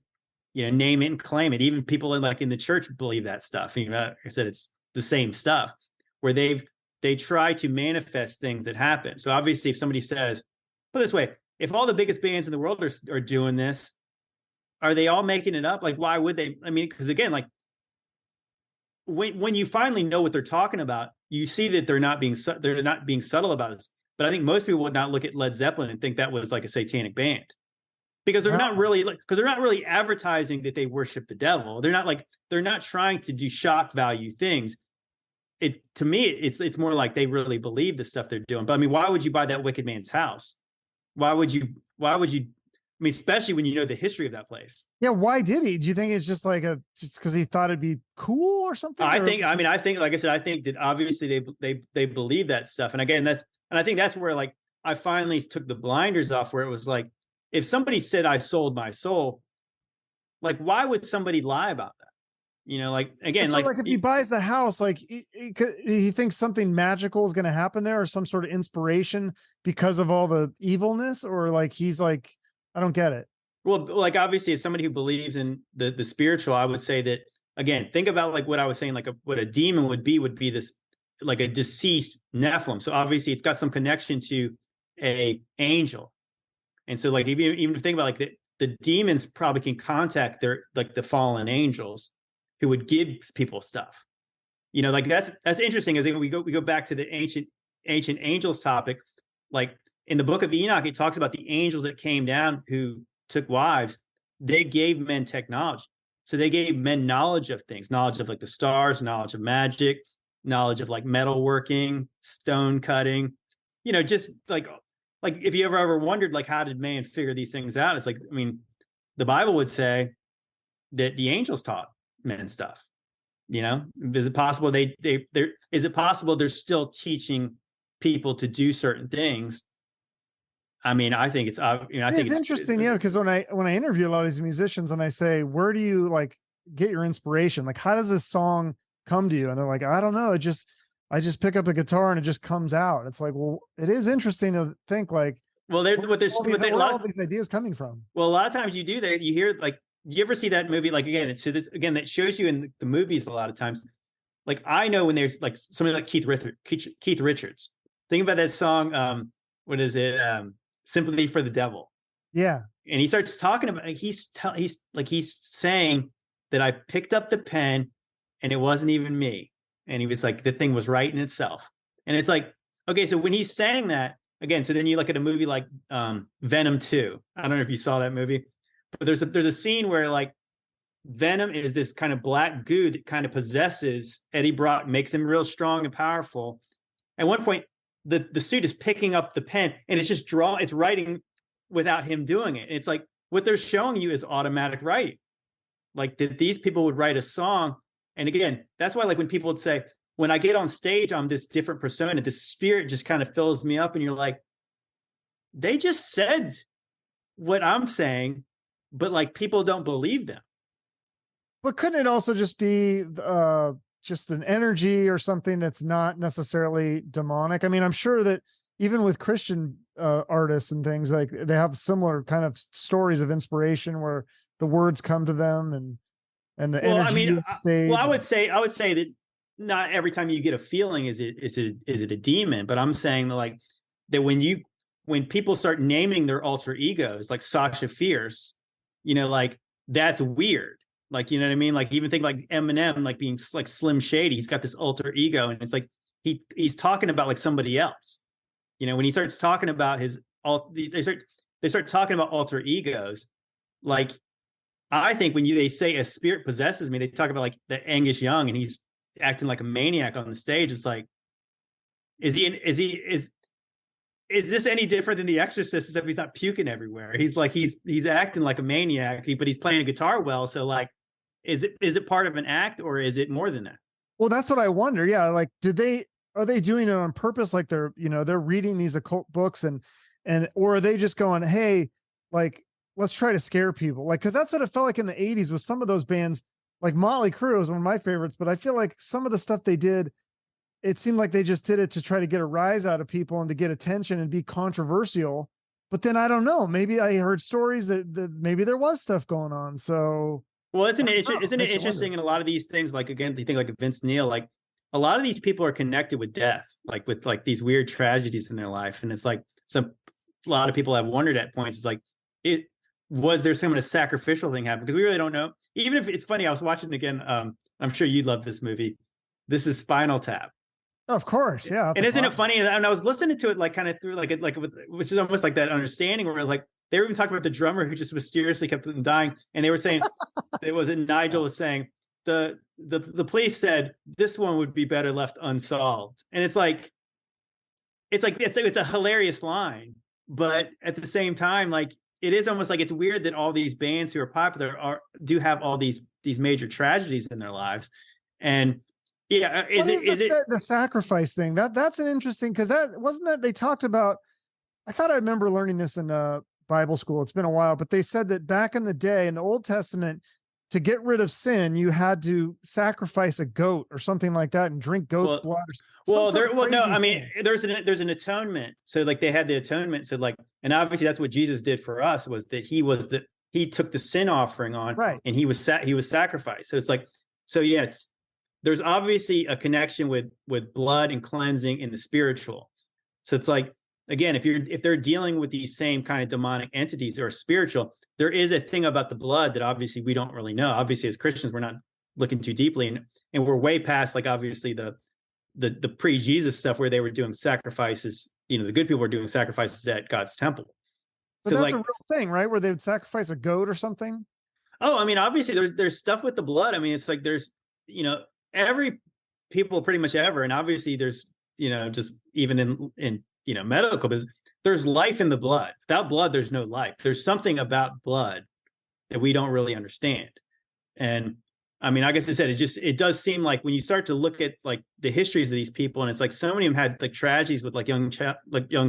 you know, name it and claim it. Even people in the church believe that stuff. You know, like I said, it's the same stuff where they try to manifest things that happen. So obviously, if somebody says, put it this way, if all the biggest bands in the world are doing this, are they all making it up? Like, why would they? I mean, because again, like when you finally know what they're talking about, you see that they're not being subtle about it. But I think most people would not look at Led Zeppelin and think that was like a satanic band, because they're not really advertising that they worship the devil. They're not trying to do shock value things. To me, it's more like they really believe the stuff they're doing. But I mean, why would you buy that wicked man's house? Why would you? I mean, especially when you know the history of that place. Yeah, why did he? Do you think it's just like just because he thought it'd be cool or something? I think, like I said, I think that obviously they believe that stuff. And again, I think that's where like I finally took the blinders off, where it was like, if somebody said I sold my soul, like why would somebody lie about that? You know, like again, so like if he buys the house, like he thinks something magical is going to happen there, or some sort of inspiration because of all the evilness, or like he's like, I don't get it. Well, like obviously, as somebody who believes in the spiritual, I would say that again, think about like what I was saying, like what a demon would be this like a deceased Nephilim. So obviously, it's got some connection to a angel, and so like even think about like the demons probably can contact the fallen angels who would give people stuff. You know, like that's interesting. As we go back to the ancient angels topic, like in the book of Enoch, it talks about the angels that came down who took wives. They gave men technology. So they gave men knowledge of things, knowledge of like the stars, knowledge of magic, knowledge of like metalworking, stone cutting, you know, just like if you ever wondered, like, how did man figure these things out? It's like, I mean, the Bible would say that the angels taught men stuff. You know, is it possible is it possible they're still teaching people to do certain things? I mean, I think it's, you know, I think it's interesting, yeah, because when I interview a lot of these musicians and I say, where do you like get your inspiration? Like, how does this song come to you? And they're like, I don't know. I just pick up the guitar and it just comes out. It's like, well, it is interesting to think like, well, where a lot of these ideas coming from. Well, a lot of times you do that. You hear like, do you ever see that movie? Like, again, that shows you in the movies a lot of times. Like, I know when there's like somebody like Keith Richards. Think about that song. What is it? Sympathy for the Devil. Yeah. and he starts talking about he's saying that I picked up the pen and it wasn't even me. And he was like, the thing was right in itself. And it's like, okay, so when he's saying that again, so then you look at a movie like Venom 2. I don't know if you saw that movie, but there's a scene where like Venom is this kind of black goo that kind of possesses Eddie Brock, makes him real strong and powerful. At one point, the suit is picking up the pen and it's just it's writing without him doing it. It's like what they're showing you is automatic writing. Like that these people would write a song. And again, that's why like when people would say, when I get on stage, I'm this different persona, this spirit just kind of fills me up. And you're like, they just said what I'm saying, but like people don't believe them. But couldn't it also just be just an energy or something that's not necessarily demonic? I mean, I'm sure that even with Christian artists and things, like they have similar kind of stories of inspiration where the words come to them and the energy. I mean, I would say that not every time you get a feeling is it a demon, but I'm saying that like that when people start naming their alter egos, like Sasha Fierce, you know, like that's weird. Like, you know what I mean? Like even think like Eminem, like being like Slim Shady, he's got this alter ego, and it's like he's talking about like somebody else. You know, when he starts talking about they start talking about alter egos. Like I think when they say a spirit possesses me, they talk about like the Angus Young, and he's acting like a maniac on the stage. It's like, is this any different than the Exorcist, except he's not puking everywhere? He's like he's acting like a maniac, but he's playing a guitar well. So like, is it part of an act, or is it more than that? Well, that's what I wonder. Yeah, like are they doing it on purpose? Like they're reading these occult books and or are they just going, hey, like let's try to scare people? Like, because that's what it felt like in the 80s with some of those bands. Like Motley Crue is one of my favorites, but I feel like some of the stuff they did, it seemed like they just did it to try to get a rise out of people and to get attention and be controversial. But then I don't know, maybe I heard stories that maybe there was stuff going on. So, well, isn't it interesting in a lot of these things? Like, again, you think like Vince Neil, like a lot of these people are connected with death, like with like these weird tragedies in their life. And it's like a lot of people have wondered at points. It's like, was there some kind of sacrificial thing happen? Because we really don't know. Even if it's funny, I was watching it again. I'm sure you'd love this movie. This is Spinal Tap. Of course, yeah. And isn't it funny? And I was listening to it like kind of through which is almost like that understanding where like they were even talking about the drummer who just mysteriously kept dying, and they were saying Nigel was saying the police said this one would be better left unsolved, and it's a hilarious line, but at the same time, like it is almost like it's weird that all these bands who are popular do have all these major tragedies in their lives, and. Yeah, is it the sacrifice thing? That's an interesting, because that wasn't that they talked about. I thought I remember learning this in Bible school. It's been a while, but they said that back in the day in the Old Testament, to get rid of sin, you had to sacrifice a goat or something like that and drink goat's blood. There's an atonement. So like they had the atonement. So like, and obviously that's what Jesus did for us, was that he took the sin offering on, right, and he was sacrificed. So it's like, so yeah, there's obviously a connection with blood and cleansing in the spiritual. So it's like, again, if they're dealing with these same kind of demonic entities or spiritual, there is a thing about the blood that obviously we don't really know. Obviously, as Christians, we're not looking too deeply, and we're way past like obviously the pre-Jesus stuff where they were doing sacrifices. You know, the good people were doing sacrifices at God's temple. But so that's a real thing, right? Where they would sacrifice a goat or something. Oh, I mean, obviously there's stuff with the blood. I mean, it's like there's, you know, every people pretty much ever, and obviously there's, you know, just even in you know, medical business, there's life in the blood. Without blood, there's no life. There's something about blood that we don't really understand. And I mean, I guess I said, it does seem like when you start to look at like the histories of these people, and it's like so many of them had like tragedies with like young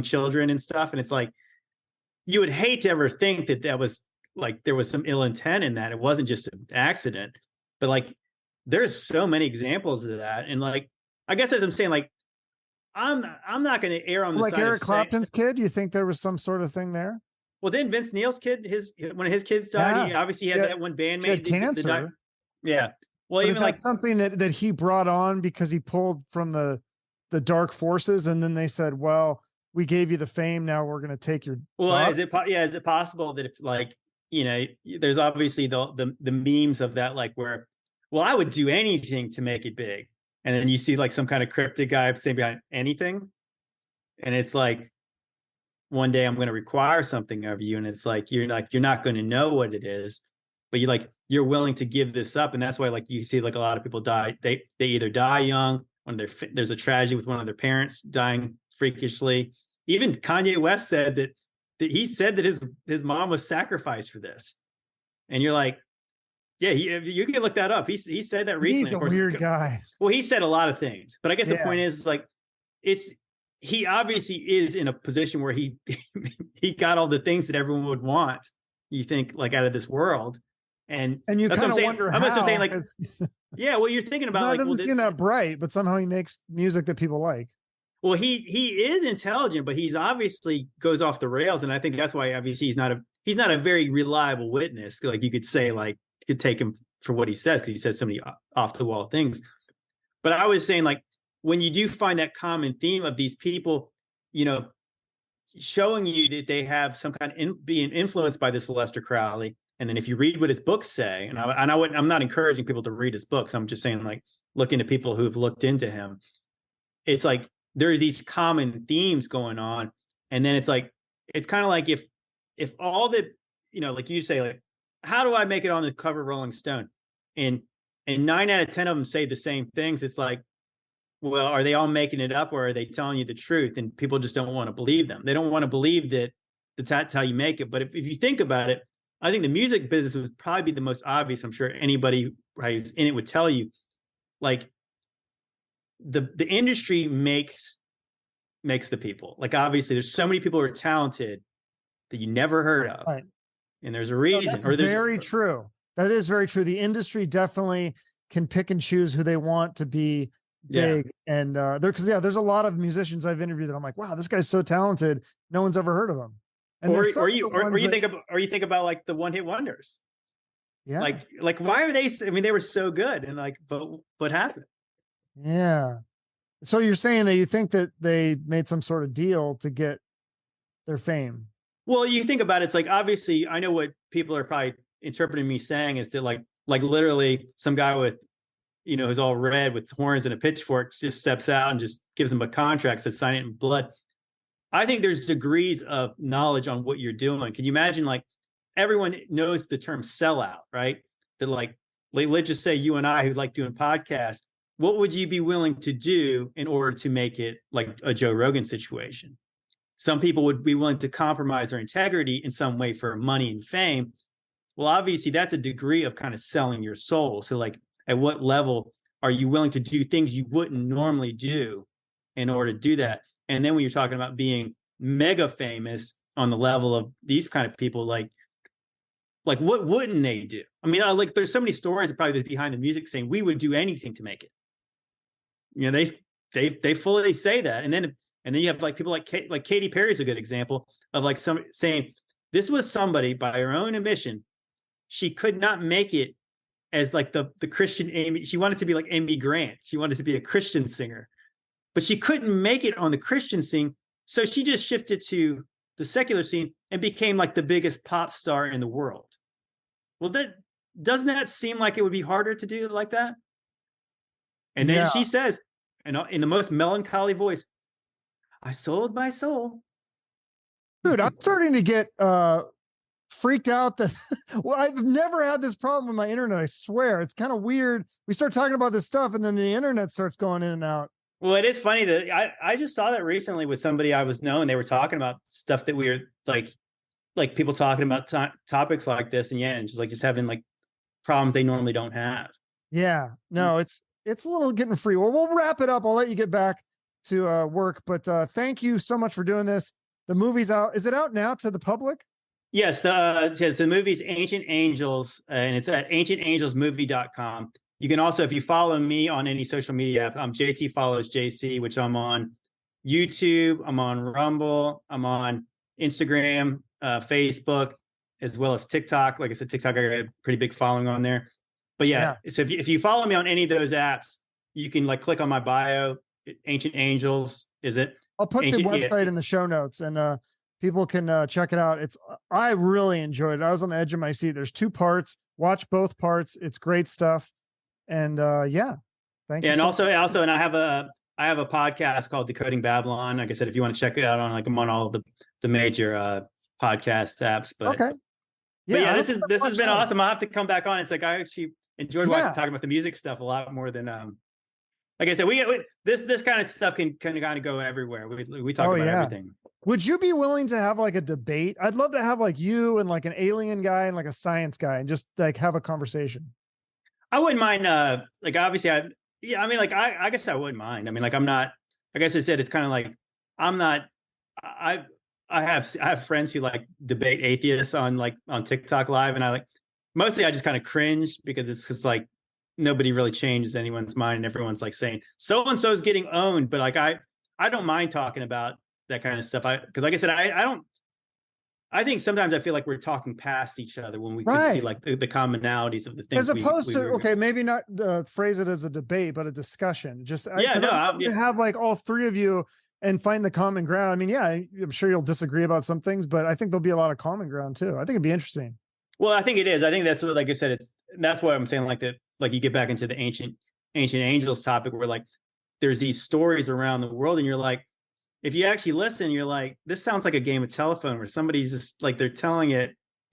children and stuff, and it's like you would hate to ever think that was like there was some ill intent in that. It wasn't just an accident, but like there's so many examples of that. And like, I guess as I'm saying, like, I'm not going to err on the like side Eric of Clapton's kid. You think there was some sort of thing there? Well, didn't Vince Neil's kid, one of his kids died? Yeah. He had that one bandmate. Cancer. Yeah. Well, but even like something that he brought on because he pulled from the dark forces, and then they said, well, we gave you the fame, now we're going to take your Well, daughter? is it possible that if, like, there's obviously the memes of that, like, where, well, I would do anything to make it big, and then you see like some kind of cryptic guy saying behind anything, and it's like, one day I'm going to require something of you, and it's like you're not going to know what it is, but you're willing to give this up. And that's why, like, you see like a lot of people die, they either die young, when there's a tragedy with one of their parents dying freakishly. Even Kanye West said that he said that his mom was sacrificed for this, and you're like, yeah, you can look that up. He said that recently. He's a weird guy. Well, he said a lot of things, but I guess the Yeah. point is, like, he obviously is in a position where he he got all the things that everyone would want, you think, like, out of this world. And you kind of wonder I'm how. saying, like, yeah, well, you're thinking about, it like, doesn't seem that bright, but somehow he makes music that people like. Well, he is intelligent, but he's obviously goes off the rails, and I think that's why obviously he's not a very reliable witness. Like, you could say, like, you could take him for what he says, because he says so many off the wall things. But I was saying, like, when you do find that common theme of these people, showing you that they have some kind of being influenced by this Aleister Crowley, and then if you read what his books say, and I'm not encouraging people to read his books, I'm just saying, like, look into people who've looked into him. It's like there are these common themes going on, and then it's like, it's kind of like if all the, like you say, like, how do I make it on the cover of Rolling Stone? And 9 out of 10 of them say the same things. It's like, well, are they all making it up, or are they telling you the truth? And people just don't want to believe them. They don't want to believe that that's how you make it. But if you think about it, I think the music business would probably be the most obvious. I'm sure anybody who's in it would tell you, like, the industry makes the people. Like, obviously there's so many people who are talented that you never heard of. Right. And there's a reason. That's very true. That is very true. The industry definitely can pick and choose who they want to be big. Yeah. And there's a lot of musicians I've interviewed that I'm like, wow, this guy's so talented, no one's ever heard of him. And or you think about like the one hit wonders. Yeah. Like why are they? I mean, they were so good, and like, but what happened? Yeah. So you're saying that you think that they made some sort of deal to get their fame? Well, you think about it, it's like, obviously, I know what people are probably interpreting me saying is that, like literally some guy with, who's all red with horns and a pitchfork just steps out and just gives him a contract, says sign it in blood. I think there's degrees of knowledge on what you're doing. Can you imagine, like, everyone knows the term sellout, right? That, like, let's just say you and I who like doing podcasts, what would you be willing to do in order to make it like a Joe Rogan situation? Some people would be willing to compromise their integrity in some way for money and fame. Well, obviously that's a degree of kind of selling your soul. So, like, at what level are you willing to do things you wouldn't normally do in order to do that? And then when you're talking about being mega famous on the level of these kind of people, like what wouldn't they do? I mean, like, there's so many stories probably behind the music saying we would do anything to make it. They fully say that. And then you have like people like Katy Perry's a good example of like some saying this was somebody by her own admission, she could not make it as like the Christian Amy. She wanted to be like Amy Grant. She wanted to be a Christian singer, but she couldn't make it on the Christian scene. So she just shifted to the secular scene and became like the biggest pop star in the world. Well, doesn't that seem like it would be harder to do like that? And then she says, in the most melancholy voice, I sold my soul. Dude, I'm starting to get freaked out that well, I've never had this problem with my internet. I swear. It's kind of weird. We start talking about this stuff and then the internet starts going in and out. Well, it is funny that I just saw that recently with somebody I was knowing. They were talking about stuff that we were like people talking about topics like this, and just having like problems they normally don't have. Yeah, no, it's a little getting free. Well, we'll wrap it up. I'll let you get back to work, but thank you so much for doing this. The movie's out. Is it out now to the public? Yes, the movie's Ancient Angels, and it's at ancientangelsmovie.com. You can also, if you follow me on any social media app, JT Follows JC, which I'm on YouTube, I'm on Rumble, I'm on Instagram, Facebook, as well as TikTok. Like I said, TikTok, I got a pretty big following on there. But yeah. So if you follow me on any of those apps, you can like click on my bio. Ancient Angels is it, I'll put the website in the show notes, and people can check it out. I really enjoyed it. I was on the edge of my seat. There's 2 parts. Watch both parts. It's great stuff. And yeah, thank you. And also, and I have a podcast called Decoding Babylon. Like I said, if you want to check it out I'm on all of the major podcast apps. But okay. Yeah, this has been awesome. I'll have to come back on. It's like I actually enjoyed talking about the music stuff a lot more than like I said, this kind of stuff can kind of go everywhere. We talk about everything. Would you be willing to have like a debate? I'd love to have like you and like an alien guy and like a science guy and just like have a conversation. I wouldn't mind. Like obviously, I mean, like I guess I wouldn't mind. I mean, like I'm not. I guess I said it's kind of like I'm not. I have friends who like debate atheists on TikTok Live, and I just kind of cringe because it's just like nobody really changes anyone's mind, and everyone's like saying so and so is getting owned. But like I don't mind talking about that kind of stuff. Because like I said, I don't. I think sometimes I feel like we're talking past each other when we can see like the commonalities of the things. As opposed to maybe not phrase it as a debate, but a discussion. Just to have like all 3 of you and find the common ground. I mean, I'm sure you'll disagree about some things, but I think there'll be a lot of common ground too. I think it'd be interesting. Well, I think it is. I think that's what, like I said, that's what I'm saying. Like that, like you get back into the ancient angels topic, where like there's these stories around the world, and you're like, if you actually listen, you're like, this sounds like a game of telephone where somebody's just like they're telling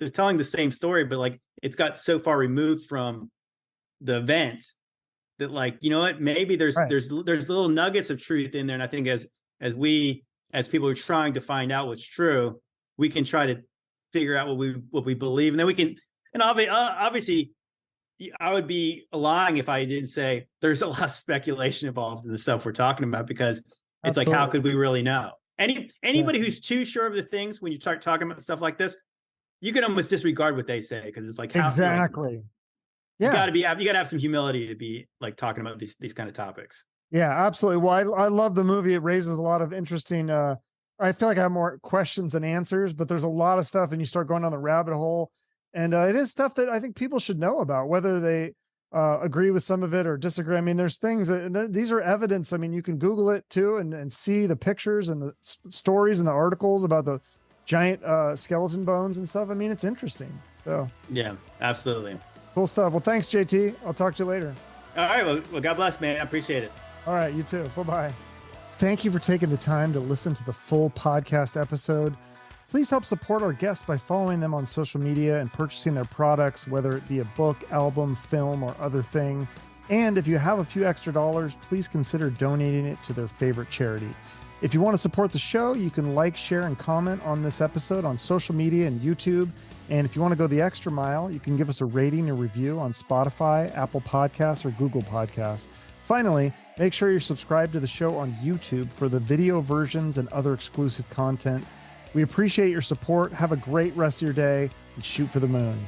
the same story, but like it's got so far removed from the event that like, you know what, maybe there's little nuggets of truth in there. And I think as people are trying to find out what's true, we can try to figure out what we believe, and then we can. And obviously, I would be lying if I didn't say there's a lot of speculation involved in the stuff we're talking about, because it's like, how could we really know? Anybody who's too sure of the things, when you start talking about stuff like this, you can almost disregard what they say, because it's like exactly. You gotta have some humility to be like talking about these kind of topics. Yeah, absolutely. Well, I love the movie. It raises a lot of interesting. I feel like I have more questions than answers, but there's a lot of stuff, and you start going down the rabbit hole, and it is stuff that I think people should know about, whether they agree with some of it or disagree. I mean, there's things these are evidence. I mean, you can Google it too and see the pictures and the stories and the articles about the giant skeleton bones and stuff. I mean, it's interesting. So yeah, absolutely. Cool stuff. Well, thanks, JT. I'll talk to you later. All right. Well, God bless, man. I appreciate it. All right. You too. Bye-bye. Thank you for taking the time to listen to the full podcast episode. Please help support our guests by following them on social media and purchasing their products, whether it be a book, album, film, or other thing. And if you have a few extra dollars, please consider donating it to their favorite charity. If you want to support the show, you can like, share, and comment on this episode on social media and YouTube. And if you want to go the extra mile, you can give us a rating or review on Spotify, Apple Podcasts, or Google Podcasts. Finally, make sure you're subscribed to the show on YouTube for the video versions and other exclusive content. We appreciate your support. Have a great rest of your day, and shoot for the moon.